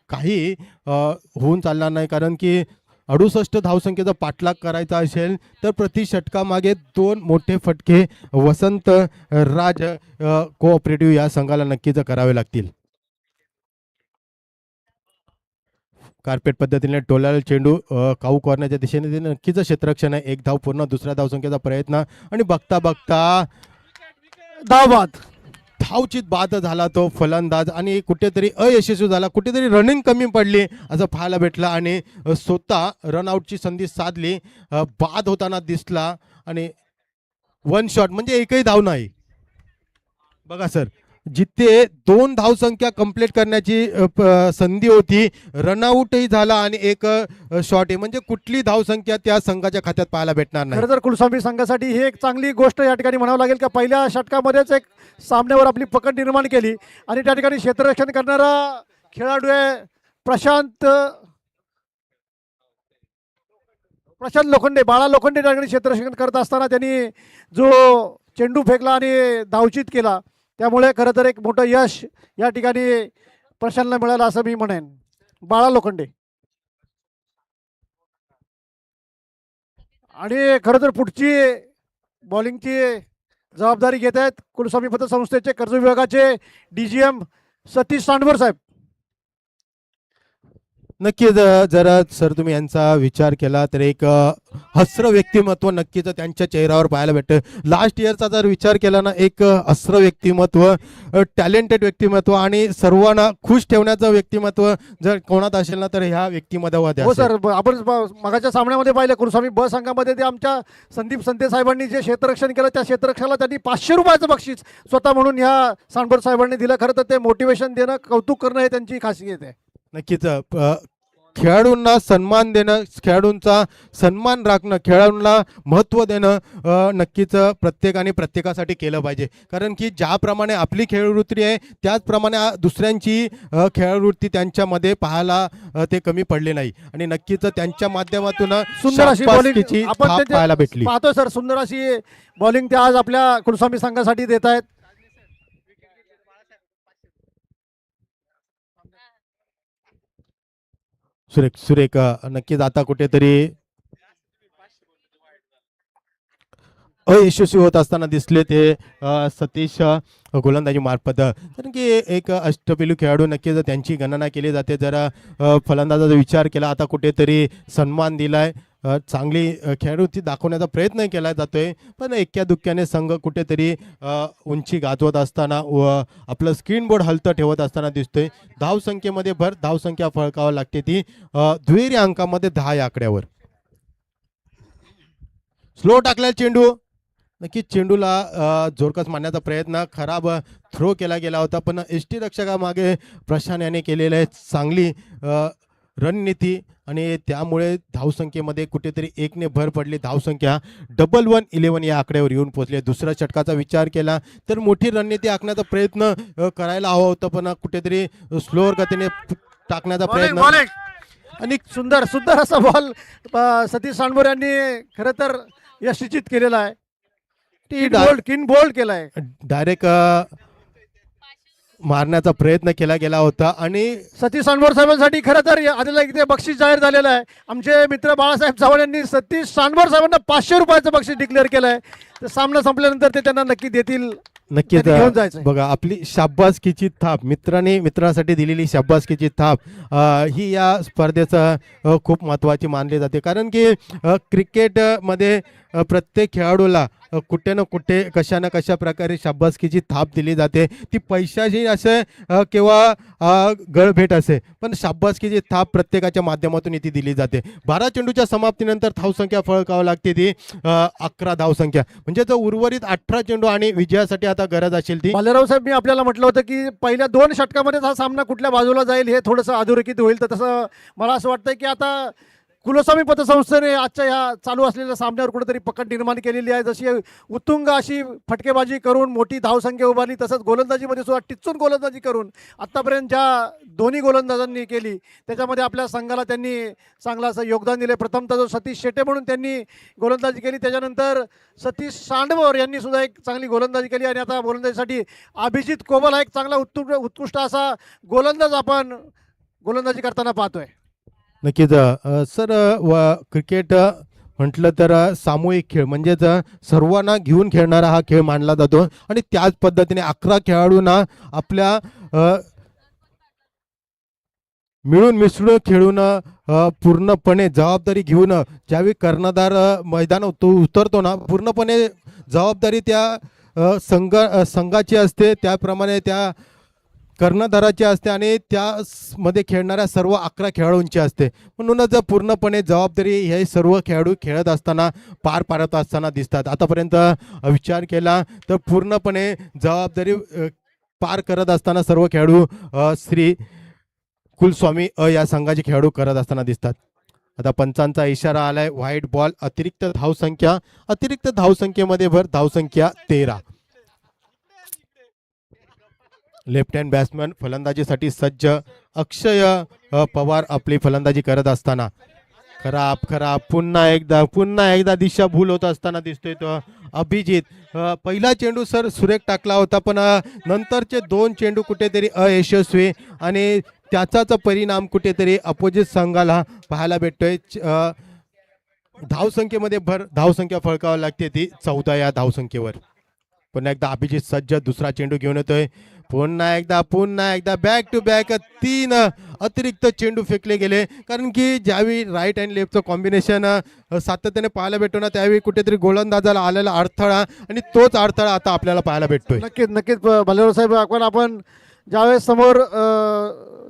काही होऊन चालणार नाही. कारण की 68 धावसंख्येचा पाठलाग करायचा असेल तर प्रति षटकामागे 2 मोठे फटके वसंत राज कोऑपरेटिव्ह या संघाला नक्कीच करावे लागतील. कार्पेट पद्धतीने टोलाला चेंडू काऊ करण्याच्या दिशेने ते नक्कीच क्षेत्ररक्षण आहे. 1 धाव पूर्ण. दुसऱ्या धावसंख्येचा प्रयत्न आणि बघता धावचित बाद झाला तो फलंदाज आणि कुठेतरी अयशस्वी झाला. कुठेतरी रनिंग कमी पडली असं पाहायला भेटलं आणि स्वतः रनआउटची संधी साधली. बाद होताना दिसला आणि 1 शॉट म्हणजे एकही धाव नाही. बघा सर, जिथे 2 धावसंख्या कंप्लीट करण्याची संधी होती, रनआउटही झाला आणि 1 शॉट आहे. म्हणजे कुठली धावसंख्या त्या संघाच्या खात्यात पाहायला भेटणार नाही. खरं तर कुलस्वामी संघासाठी ही एक चांगली गोष्ट या ठिकाणी म्हणावं लागेल का पहिल्या षटकामध्येच एक सामन्यावर आपली पकड निर्माण केली आणि त्या ठिकाणी क्षेत्ररक्षण करणारा खेळाडू आहे प्रशांत लोखंडे. बाळा लोखंडे त्या ठिकाणी क्षेत्ररक्षण करत असताना त्यांनी जो चेंडू फेकला आणि धावचित केला, त्यामुळे खरं तर एक मोठं यश या ठिकाणी प्रशांतला मिळालं असं मी म्हणेन. बाळा लोखंडे. आणि खरं तर पुढची बॉलिंगची जबाबदारी घेत आहेत कुलस्वामी पतसंस्थेचे कर्ज विभागाचे DGM सतीश सांडवर साहेब. नक्कीच जर सर तुम्ही यांचा विचार केला तर एक हस्र व्यक्तिमत्व नक्कीच त्यांच्या चेहऱ्यावर पाहायला भेटतं. लास्ट इयरचा जर विचार केला ना, एक हस्र व्यक्तिमत्व, टॅलेंटेड व्यक्तिमत्व आणि सर्वांना खुश ठेवण्याचं व्यक्तिमत्व जर कोणात असेल ना तर ह्या व्यक्तिमत्वामध्ये हो असेल. सर, आपण मगाच्या सामन्यामध्ये पाहिलं कुलस्वामी ब संघामध्ये ते आमच्या संदीप संते साहेबांनी जे क्षेत्ररक्षण केलं त्या क्षेत्ररक्षणाला त्यांनी 500 रुपयाचं बक्षीस स्वतः म्हणून ह्या सांडभर साहेबांनी दिलं. खरं तर ते मोटिवेशन देणं, कौतुक करणं हे त्यांची खासियत आहे. नक्कीच खेळाडूंना सन्मान देणं, खेळाडूंचा सन्मान राखणं, खेळाडूंना महत्त्व देणं नक्कीच प्रत्येकाने प्रत्येकासाठी केलं पाहिजे. कारण की ज्याप्रमाणे आपली खेळवृत्ती आहे त्याचप्रमाणे दुसऱ्यांची खेळवृत्ती त्यांच्यामध्ये पाहायला ते कमी पडले नाही आणि नक्कीच त्यांच्या माध्यमातून सुंदर अशी शाबासकीची बॉलिंग आपण थाप पाहायला भेटली. पाहतोय सर, सुंदर अशी बॉलिंग ते आज आपल्या कुलस्वामी संघासाठी देत आहेत. सुरेख सुरेख नक्कीच आता कुठेतरी अयशस्वी होत असताना दिसले ते सतीश गोलंदाजी मार्फत. कारण की एक अष्टपैलू खेळाडू नक्कीच त्यांची गणना केली जाते. जरा फलंदाजाचा विचार केला, आता कुठेतरी सन्मान दिलाय, चांगली खेळाडूची दाखवण्याचा प्रयत्न केला जातोय. पण एक्क्या दुक्क्याने संघ कुठेतरी उंची गाजवत असताना व आपलं स्क्रीन बोर्ड हलतं ठेवत असताना दिसतोय. धावसंख्येमध्ये भर धावसंख्या फळकावं लागते ती दुहेरी अंकामध्ये 10 या आकड्यावर. स्लो टाकलेला चेंडू, नक्कीच चेंडूला जोरकस मारण्याचा प्रयत्न, खराब थ्रो केला गेला होता. पण एसटी रक्षकामागे प्रशांत याने केलेलं आहे चांगली रणनीती आणि त्यामुळे धावसंख्येमध्ये कुठेतरी एकने भर पडली. धावसंख्या 1111 या आकड्यावर येऊन पोहोचले. दुसऱ्या षटकाचा विचार केला तर मोठी रणनीती आखण्याचा प्रयत्न करायला हवा होता, पण कुठेतरी स्लोअर गतीने टाकण्याचा प्रयत्न आणि सुंदर सुंदर असा बॉल सतीश सांडभोर यांनी खरं तर यशस्वी केलेला आहे. किन बोल्ड केलाय, डायरेक्ट मारण्याचा प्रयत्न केला गेला होता आणि सतीश सांडभोर साहेबांसाठी खरं तर आलेला इथे बक्षीस जाहीर झालेलं आहे. आमचे मित्र बाळासाहेब चव्हाण यांनी सतीश सांडभोर साहेबांना 500 रुपयाचं बक्षीस डिक्लेअर केलंय. तर सामना संपल्यानंतर ते त्यांना नक्की देतील. नक्कीच घेऊन जायचं बघा, आपली शाबासकीची थाप, मित्रासाठी दिलेली शाबासकीची थाप ही या स्पर्धेचं खूप महत्त्वाची मानली जाते. कारण की क्रिकेटमध्ये प्रत्येक खेळाडूला कुठे ना कुठे कशा ना कशा प्रकारे शाबासकीची थाप दिली जाते. ती पैशाची असे किंवा गळभेट असे, पण शाबासकीची थाप प्रत्येकाच्या माध्यमातून ती दिली जाते. 12 चेंडूच्या समाप्तीनंतर धावसंख्या फळकावं लागते ती 11 धावसंख्या, म्हणजे जो उर्वरित 18 चेंडू आणि विजयासाठी आता गरज असेल ती. बालेराव साहेब, मी आपल्याला म्हटलं होतं की पहिल्या 2 षटकामध्ये हा सामना कुठल्या बाजूला जाईल हे थोडंसं अधोरेखित होईल. तर तसं मला असं वाटतंय की आता कुलस्वामी पतसंस्थेने आजच्या ह्या चालू असलेल्या सामन्यावर कुठेतरी पकड निर्माण केलेली आहे. जशी उत्तुंग अशी फटकेबाजी करून मोठी धावसंख्या उभारली, तसंच गोलंदाजीमध्ये सुद्धा टिच्चून गोलंदाजी करून आत्तापर्यंत ज्या दोन्ही गोलंदाजांनी केली त्याच्यामध्ये आपल्या संघाला त्यांनी चांगलं असं योगदान दिले. प्रथमतः जो सतीश शेटे म्हणून त्यांनी गोलंदाजी केली, त्याच्यानंतर सतीश सांडभोर यांनी सुद्धा एक चांगली गोलंदाजी केली आणि आता गोलंदाजीसाठी अभिजित कोमल हा एक चांगला उत्कृष्ट असा गोलंदाज आपण गोलंदाजी करताना पाहतोय. नक्कीच सर, व क्रिकेट म्हटलं तर सामूहिक खेळ, म्हणजेच सर्वांना घेऊन खेळणारा हा खेळ मानला जातो आणि त्याच पद्धतीने 11 खेळाडूंना आपल्या मिळून मिसळून खेळून पूर्णपणे जबाबदारी घेऊन ज्यावेळी कर्णधार मैदानात उतरतो ना, पूर्णपणे जबाबदारी त्या संघाची असते, त्याप्रमाणे त्या कर्णधाराची असते आणि त्यामध्ये खेळणाऱ्या सर्व 11 खेळाडूंची असते. म्हणूनच पूर्णपणे जबाबदारी हे सर्व खेळाडू खेळत असताना पार पाडत असताना दिसतात. आतापर्यंत विचार केला तर पूर्णपणे जबाबदारी पार करत असताना सर्व खेळाडू श्री कुलस्वामी या संघाचे खेळाडू करत असताना दिसतात. आता पंचांचा इशारा आलाय, व्हाईट बॉल, अतिरिक्त धावसंख्येमध्ये भर, धावसंख्या 13. लेफ्ट हँड बॅट्समन फलंदाजीसाठी सज्ज अक्षय पवार आपली फलंदाजी करत असताना खराब पुन्हा एकदा दिशाभूल होत असताना दिसतोय तो अभिजित. पहिला चेंडू सर सुरेख टाकला होता, पण नंतरचे 2 चेंडू कुठेतरी अयशस्वी आणि त्याचाच परिणाम कुठेतरी अपोजिट संघाला पाहायला भेटतोय. धावसंख्येमध्ये भर, धावसंख्या फळकावं लागते ती 14 या धावसंख्येवर. पुन्हा एकदा अभिजित सज्ज दुसरा चेंडू घेऊन येतोय. पुन्हा एकदा बॅक टू बॅक 3 अतिरिक्त चेंडू फेकले गेले. कारण की ज्यावेळी राईट अँड लेफ्टचं कॉम्बिनेशन सातत्याने पाहायला भेटतो ना, त्यावेळी कुठेतरी गोलंदाजाला आलेला अडथळा आणि तोच अडथळा आता आपल्याला पाहायला भेटतोय. नक्कीच भालेराव साहेब, आपण ज्यावेळेस समोर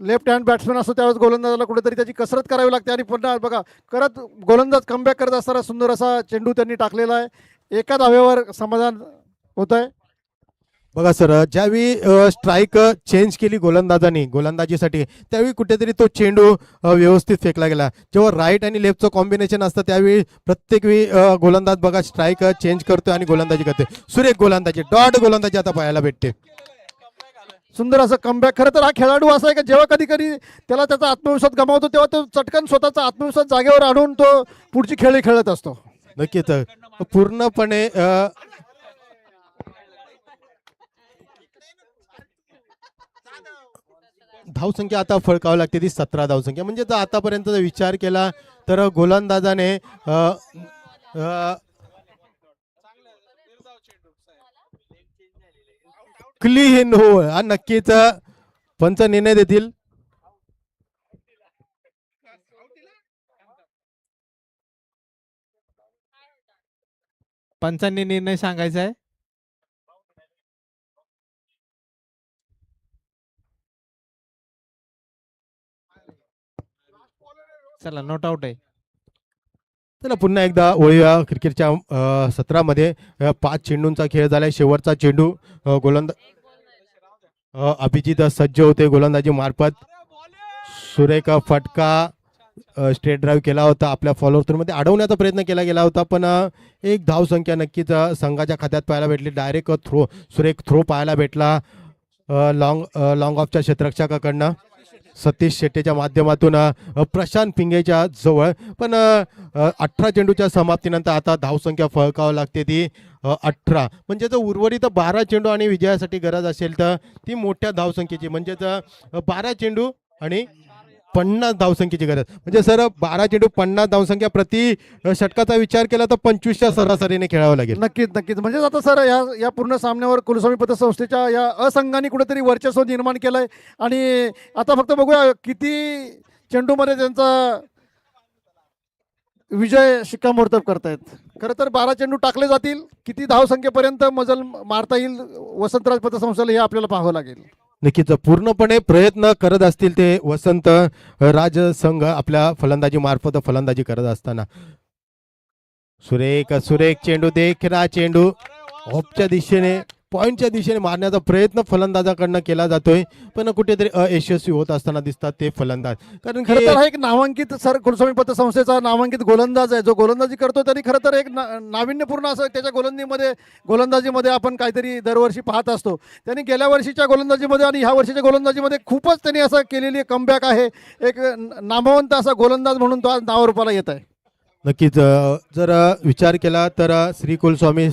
लेफ्ट हँड बॅट्समॅन असतो त्यावेळेस गोलंदाजाला कुठेतरी त्याची कसरत करावी लागते आणि पुन्हा बघा करत गोलंदाज कमबॅक करत असताना सुंदर असा चेंडू त्यांनी टाकलेला आहे. एका धावेवर समाधान होत आहे. बघा सर, ज्यावेळी स्ट्राईक चेंज केली गोलंदाजांनी गोलंदाजीसाठी, त्यावेळी कुठेतरी तो चेंडू व्यवस्थित फेकला गेला. जेव्हा राईट आणि लेफ्टचं कॉम्बिनेशन असतं त्यावेळी प्रत्येक वेळी गोलंदाज बघा स्ट्राईक चेंज करतोय आणि गोलंदाजी करते. सुरेख गोलंदाजी, डॉट गोलंदाजी आता पाहायला भेटते. सुंदर असं कमबॅक. खरं तर हा खेळाडू असा आहे की जेव्हा कधी कधी त्याला त्याचा आत्मविश्वास गमावतो तेव्हा तो चटकन स्वतःचा आत्मविश्वास जागेवर आणून तो पुढची खेळी खेळत असतो. नक्कीच पूर्णपणे धावसंख्या आता फळकावं लागते ती 17 धावसंख्या. म्हणजे जर आतापर्यंत विचार केला तर गोलंदाजाने क्लीन हो हा नक्कीच पंच निर्णय देतील. पंचांनी निर्णय सांगायचा आहे. चला, नॉट आउट आहे. चला पुन्हा एकदा वळूया क्रिकेटच्या सत्रामध्ये. 5 चेंडूंचा खेळ झालाय. शेवटचा चेंडू अभिजित सज्ज होते गोलंदाजी मार्फत. सुरेख फटका स्ट्रेट ड्राईव्ह केला होता. आपल्या फॉलोअर मध्ये अडवण्याचा प्रयत्न केला गेला होता, पण एक धावसंख्या नक्कीच संघाच्या खात्यात पाहायला भेटली. डायरेक्ट सुरेख थ्रो पाहायला भेटला लॉंग ऑफच्या क्षेत्ररक्षकाकडनं सतीश शेट्टीच्या माध्यमातून प्रशांत पिंगेच्या जवळ. पण 18 चेंडूच्या समाप्तीनंतर आता धावसंख्या फळकावं लागते ती 18. म्हणजे जर उर्वरित 12 चेंडू आणि विजयासाठी गरज असेल तर ती मोठ्या धावसंख्येची, म्हणजेच 12 चेंडू आणि 50 धावसंख्येची गरज. म्हणजे सर 12 चेंडू 50 धावसंख्या प्रति षटकाचा विचार केला तर 25च्या सरासरीने खेळावं लागेल. नक्कीच म्हणजे आता सर या पूर्ण सामन्यावर कुलस्वामी पतसंस्थेच्या या असंघाने कुठेतरी वर्चस्व निर्माण केलंय. आणि आता फक्त बघूया किती चेंडूमध्ये त्यांचा विजय शिक्कामोर्तब करतायत. खरं तर 12 चेंडू टाकले जातील. किती धावसंख्येपर्यंत मजल मारता येईल वसंतराज पतसंस्थेला हे आपल्याला पाहावं लागेल. नक्कीच पूर्णपणे प्रयत्न करत असतील ते वसंत राज संघ आपल्या फलंदाजी मार्फत फलंदाजी करत असताना. सुरेख चेंडू, देखना चेंडू ऑफच्या दिशेने पॉइंटच्या दिशेने मारण्याचा प्रयत्न फलंदाजाकडनं केला जातोय, पण कुठेतरी अयशस्वी होत असताना दिसतात ते फलंदाज. कारण खरं तर हा एक नामांकित सर कुलस्वामी पतसंस्थेचा नामांकित गोलंदाज आहे. जो गोलंदाजी करतो त्यांनी खरं तर एक नाविन्यपूर्ण असं त्याच्या गोलंदाजीमध्ये आपण काहीतरी दरवर्षी पाहत असतो. त्यांनी गेल्या वर्षीच्या गोलंदाजीमध्ये आणि ह्या वर्षीच्या गोलंदाजीमध्ये खूपच त्यांनी असं केलेली कमबॅक आहे. एक नामवंत असा गोलंदाज म्हणून तो आज नावारूपाला येत आहे. नक्कीच जर विचार केला तर श्री कुलस्वामी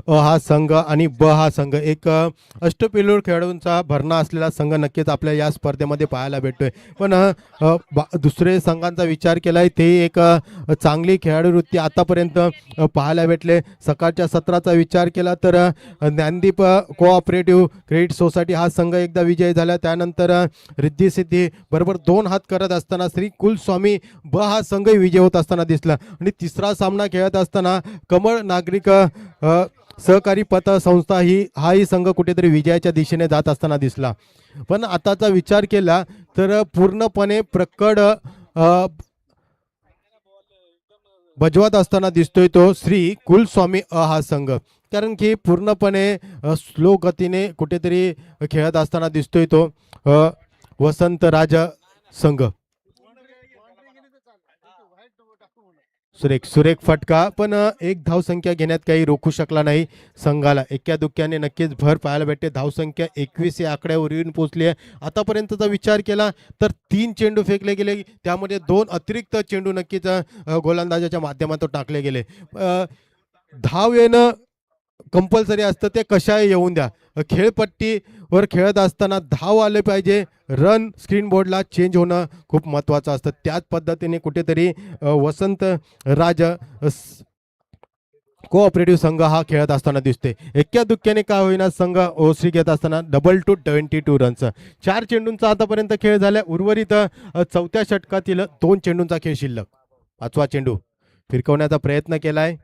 हा संघ आणि हा संघ एक अष्टपैलू खेळाडूंचा भरणा असलेला संघ नक्कीच आपल्या या स्पर्धेमध्ये पाहायला भेटतोय. पण दुसरे संघांचा विचार केलाय ते एक चांगली खेळाडू वृत्ती आतापर्यंत पाहायला भेटले. सकाळच्या सत्राचा विचार केला तर ज्ञानदीप कोऑपरेटिव्ह क्रेडिट सोसायटी हा संघ एकदा विजयी झाला. त्यानंतर रिद्धी सिद्धी बरोबर 2 हात करत असताना श्री कुलस्वामी हा संघही विजय होत असताना दिसला. आणि तिसरा सामना खेळत असताना कमळ नागरिक सहकारी पतसंस्था हाही संघ कुठेतरी विजयाच्या दिशेने जात असताना दिसला. पण आताचा विचार केला तर पूर्णपणे प्रकड बजवत असताना दिसतोय तो श्री कुलस्वामी हा संघ. कारण की पूर्णपणे स्लो गतीने कुठेतरी खेळत असताना दिसतोय तो वसंत राज संघ. सुरेख फटका, पण एक धावसंख्या घेण्यात काही रोखू शकला नाही संघाला. एक्क्या दुक्क्याने नक्कीच भर पाहायला भेटते. धावसंख्या 21 या आकड्यावर येऊन पोहोचली आहे. आतापर्यंतचा विचार केला तर 3 चेंडू फेकले गेले, त्यामध्ये 2 अतिरिक्त चेंडू नक्कीच गोलंदाजाच्या माध्यमातून टाकले गेले. धाव येणं कंपल्सरी असतं, ते कशाही येऊन द्या. खेळपट्टीवर खेळत असताना धाव आले पाहिजे. रन स्क्रीन बोर्डला चेंज होणं खूप महत्त्वाचं असतं. त्याच पद्धतीने कुठेतरी वसंत राज कोऑपरेटिव्ह संघ हा खेळत असताना दिसते. एक्क्या दुक्क्याने का होईना संघ ओसरी घेत असताना डबल टू 22 रन्स. 4 चेंडूंचा आतापर्यंत खेळ झाला. उर्वरित चौथ्या षटकातील 2 चेंडूंचा खेळ शिल्लक. 5वा चेंडू फिरकवण्याचा प्रयत्न केलाय.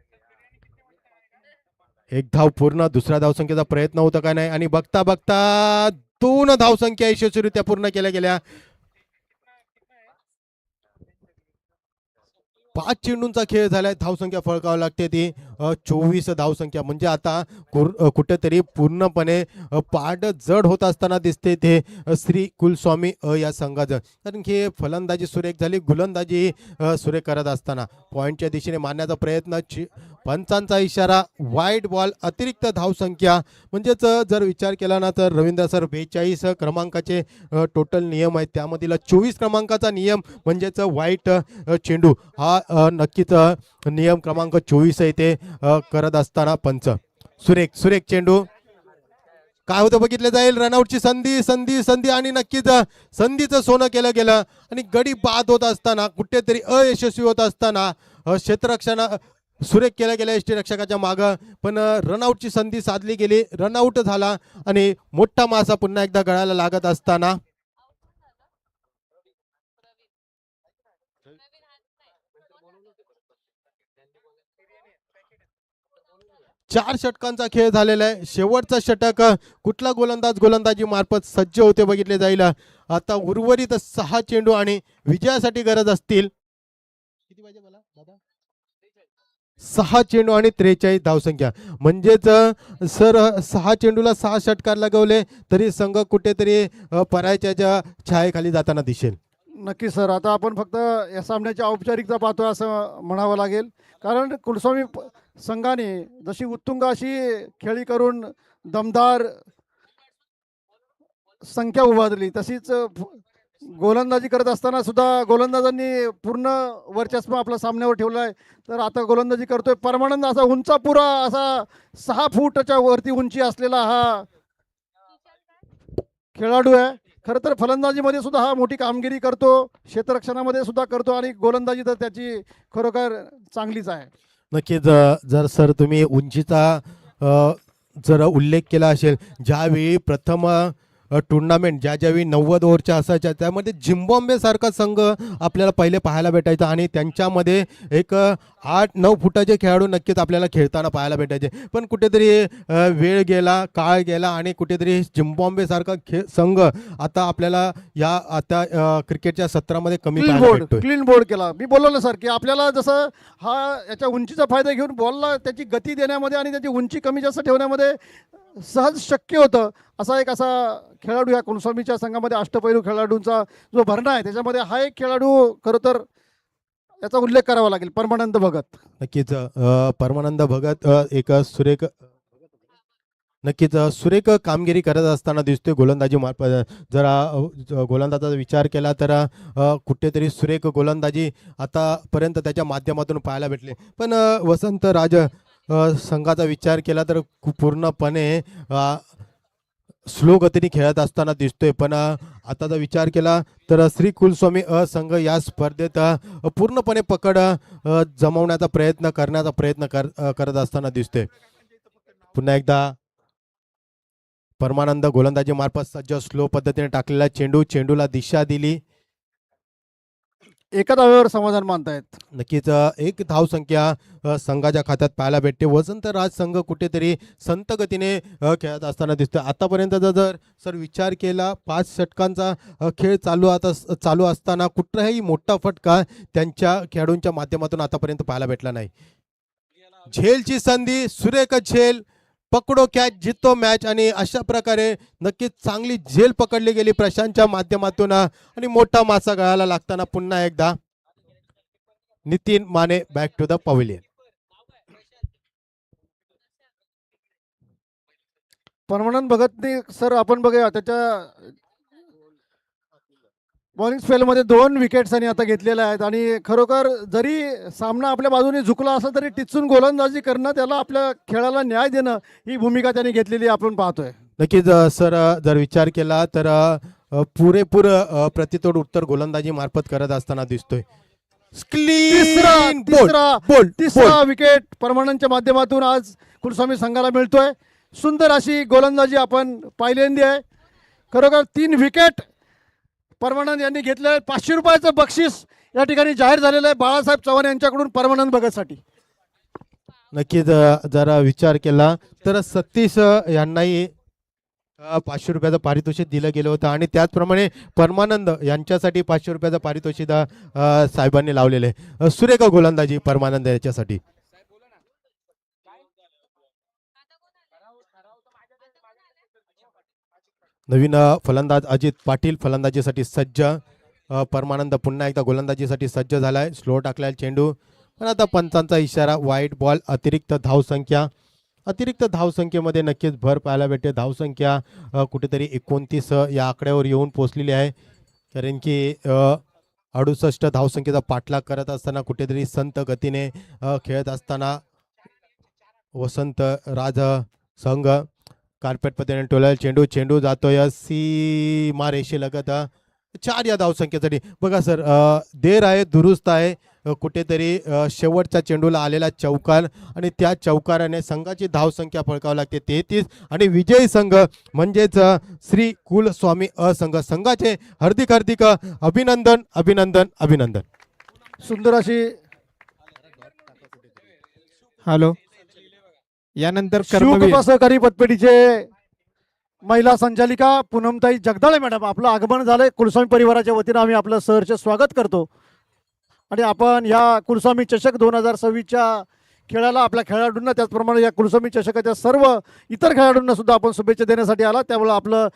एक धाव पूर्ण. दुसऱ्या धावसंख्येचा प्रयत्न होता का नाही आणि बघता बघता 2 धावसंख्या यशस्वीरित्या पूर्ण केल्या गेल्या. 5 चेंडूंचा खेळ झालाय. धावसंख्या फळकावं लागते ती 24 धावसंख्या. म्हणजे आता कुठेतरी पूर्णपणे पाठ जड होत असताना दिसते ते श्री कुलस्वामी या संघाचं. कारण की फलंदाजी सुरेख झाली, गोलंदाजी सुरेख करत असताना पॉईंटच्या दिशेने मारण्याचा प्रयत्न. पंचांचा इशारा, वाईट बॉल, अतिरिक्त धावसंख्या. म्हणजेच जर विचार केला ना तर रवींद्र सर 42 क्रमांकाचे टोटल नियम आहेत, त्यामधील 24 क्रमांकाचा नियम म्हणजेच वाईट चेंडू हा नक्कीच नियम क्रमांक 24 आहे ते करत असताना पंच. सुरेख सुरेख चेंडू काय होतं बघितलं जाईल. रनआउटची संधी संधी संधी आणि नक्कीच संधीचं सोनं केलं गेलं आणि गडी बाद होत असताना कुठेतरी अयशस्वी होत असताना क्षेत्ररक्षण सुरेख केल्या गेल्या यष्टीरक्षकाच्या मागं. पण रनआउटची संधी साधली गेली, रनआउट झाला आणि मोठा मासा पुन्हा एकदा गळाला लागत असताना 4 षटकांचा खेळ झालेला आहे. शेवटचा षटक कुठला गोलंदाजी मार्फत सज्ज होते बघितले जाईल. आता उर्वरित 6 चेंडू आणि विजयासाठी गरज असतील. किती पाहिजे मला दादा? 6 चेंडू आणि 43 धावसंख्या. म्हणजेच सर 6 चेंडूला 6 षटकार लगवले तरी संघ कुठेतरी पराजयाच्या छायेखाली जाताना दिसेल. नक्की सर. आता आपण फक्त या सामन्याची औपचारिकता पाहतो असं म्हणावं लागेल. कारण कुलस्वामी संघाने जशी उत्तुंग अशी खेळी करून दमदार संख्या उभारली, तशीच गोलंदाजी करत असताना सुद्धा गोलंदाजांनी पूर्ण वर्चस्व आपल्या सामन्यावर ठेवलं आहे. तर आता गोलंदाजी करतोय परमानंद, असा उंचापुरा, असा 6 फूटच्या वरती उंची असलेला हा खेळाडू आहे. खरं तर फलंदाजीमध्ये सुद्धा हा मोठी कामगिरी करतो, क्षेत्ररक्षणामध्ये सुद्धा करतो आणि गोलंदाजी तर त्याची खरोखर चांगलीच आहे. नक्कीच. जर सर तुम्ही उंचीचा जर उल्लेख केला असेल, ज्यावेळी प्रथम टुर्नामेंट ज्यावेळी 90 ओव्हरच्या असायच्या त्यामध्ये झिम्बाब्वे सारखा संघ आपल्याला पहिले पाहायला भेटायचा आणि त्यांच्यामध्ये एक 8-9 फुटाचे खेळाडू नक्कीच आपल्याला खेळताना पाहायला भेटायचे. पण कुठेतरी वेळ गेला, काळ गेला आणि कुठेतरी झिम्बाब्वे सारखा संघ आता आपल्याला या आता क्रिकेटच्या सत्रामध्ये कमी पाहायला भेटतोय. क्लीन बोर्ड केला. मी बोललो ना सर की आपल्याला जसं हा याच्या उंचीचा फायदा घेऊन बॉलला त्याची गती देण्यामध्ये आणि त्याची उंची कमी जास्त ठेवण्यामध्ये सहज शक्य होतं, असा खेळाडू या कुलस्वामीच्या संघामध्ये अष्टपैलू खेळाडूंचा जो भरणा आहे त्याच्यामध्ये हा एक खेळाडू खरं तर याचा उल्लेख करावा लागेल, परमानंद भगत. नक्कीच. परमानंद भगत एक सुरेख कामगिरी करत असताना दिसतोय गोलंदाजी मार्फत. जरा गोलंदाजाचा विचार केला तर कुठेतरी सुरेख गोलंदाजी आतापर्यंत त्याच्या माध्यमातून पाहायला भेटले. पण वसंत राज संघाचा विचार केला तर पूर्णपणे स्लो गतीने खेळत असताना दिसतोय. पण आता जर विचार केला तर श्री कुलस्वामी संघ या स्पर्धेत पूर्णपणे पकड जमवण्याचा प्रयत्न करत असताना दिसतोय. पुन्हा एकदा परमानंद गोलंदाजी मार्फत सज्ज. स्लो पद्धतीने टाकलेला चेंडूला दिशा दिली. एका धावेवर समाधान मानतायत. नक्कीच. एक धावसंख्या संघाच्या खात्यात पाहायला भेटते. वसंत राज संघ कुठेतरी संत गतीने खेळत असताना दिसतोय. आतापर्यंत जर सर विचार केला 5 षटकांचा खेळ चालू असताना कुठलाही मोठा फटका त्यांच्या खेळाडूंच्या माध्यमातून आतापर्यंत पाहायला भेटला नाही. झेलची संधी, सुरेख झेल, पकडो कॅच जितो मॅच आणि अशा प्रकारे नक्कीच चांगली झेल पकडली गेली प्रशांतच्या माध्यमातून आणि मोठा मासा गळाला लागताना पुन्हा एकदा Nitin Mane back to the pavilion. Paramanand भगतने सर आपण बघूया त्याच्या बॉलिंग स्पेलमध्ये 2 विकेट्स आणि आता घेतलेल्या आहेत आणि खरोखर जरी सामना आपल्या बाजूने झुकला असला तरी टिचून गोलंदाजी करणं, त्याला आपल्या खेळाला न्याय देणं ही भूमिका त्यांनी घेतलेली आपण पाहतोय. नक्कीच. सर जर विचार केला तर पुरेपूर प्रतितोड उत्तर गोलंदाजी मार्फत करत असताना दिसतोय. क्लीन बोल्ड तिसरा विकेट परमानंदच्या माध्यमातून आज कुलस्वामी संघाला मिळतोय. सुंदर अशी गोलंदाजी आपण पाहिलेली आहे. खरोखर 3 विकेट परमानंद यांनी घेतले. 500 रुपयाचं बक्षीस या ठिकाणी जाहीर झालेलं आहे बाळासाहेब चव्हाण यांच्याकडून परमानंद भगतसाठी. नक्कीच जरा विचार केला तर सतीश यांनाही 500 रुपयाचं पारितोषिक दिलं गेलं होतं आणि त्याचप्रमाणे परमानंद यांच्यासाठी 500 रुपयाचं पारितोषिक साहेबांनी लावलेलं आहे. सुरेख गोलंदाजी परमानंद याच्यासाठी. नवीन फलंदाज अजित पाटील फलंदाजीसाठी सज्ज. परमानंद पुन्हा एकदा गोलंदाजीसाठी सज्ज झालाय. स्लो टाकलाय चेंडू पण आता पंचांचा इशारा व्हाईट बॉल. अतिरिक्त धावसंख्या. अतिरिक्त धावसंख्येमध्ये नक्कीच भर पाहायला भेटते. धावसंख्या कुठेतरी 29 या आकड्यावर येऊन पोचलेली आहे. कारण की 68 धावसंख्येचा पाठलाग करत असताना कुठेतरी संत गतीने खेळत असताना वसंत राज संघ कार्पेट पद्धतीने टोलायला चेंडू जातोय सीमा रेषेलगत 4 या धावसंख्येसाठी. बघा सर देर आहे दुरुस्त आहे. कुठेतरी शेवटच्या चेंडूला आलेला चौकार आणि त्या चौकाराने संघाची धावसंख्या फळकावी लागते 33 आणि विजयी संघ म्हणजेच श्री कुलस्वामी संघ संघाचे हार्दिक अभिनंदन अभिनंदन अभिनंदन. सुंदर अशी हॅलो. यानंतर कर्मवीर शिवकृपा सहकारी पतपेढीचे महिला संचालिका पूनमताई जगदाळे मॅडम आपलं आगमन झालंय. कुलस्वामी परिवाराच्या वतीनं आम्ही आपलं सहर्ष स्वागत करतो आणि आपण ह्या कुलस्वामी चषक 2026च्या खेळाला आपल्या खेळाडूंना त्याचप्रमाणे या कुलस्वामी चषकाच्या सर्व इतर खेळाडूंना सुद्धा आपण शुभेच्छा देण्यासाठी आला. त्यामुळे आपलं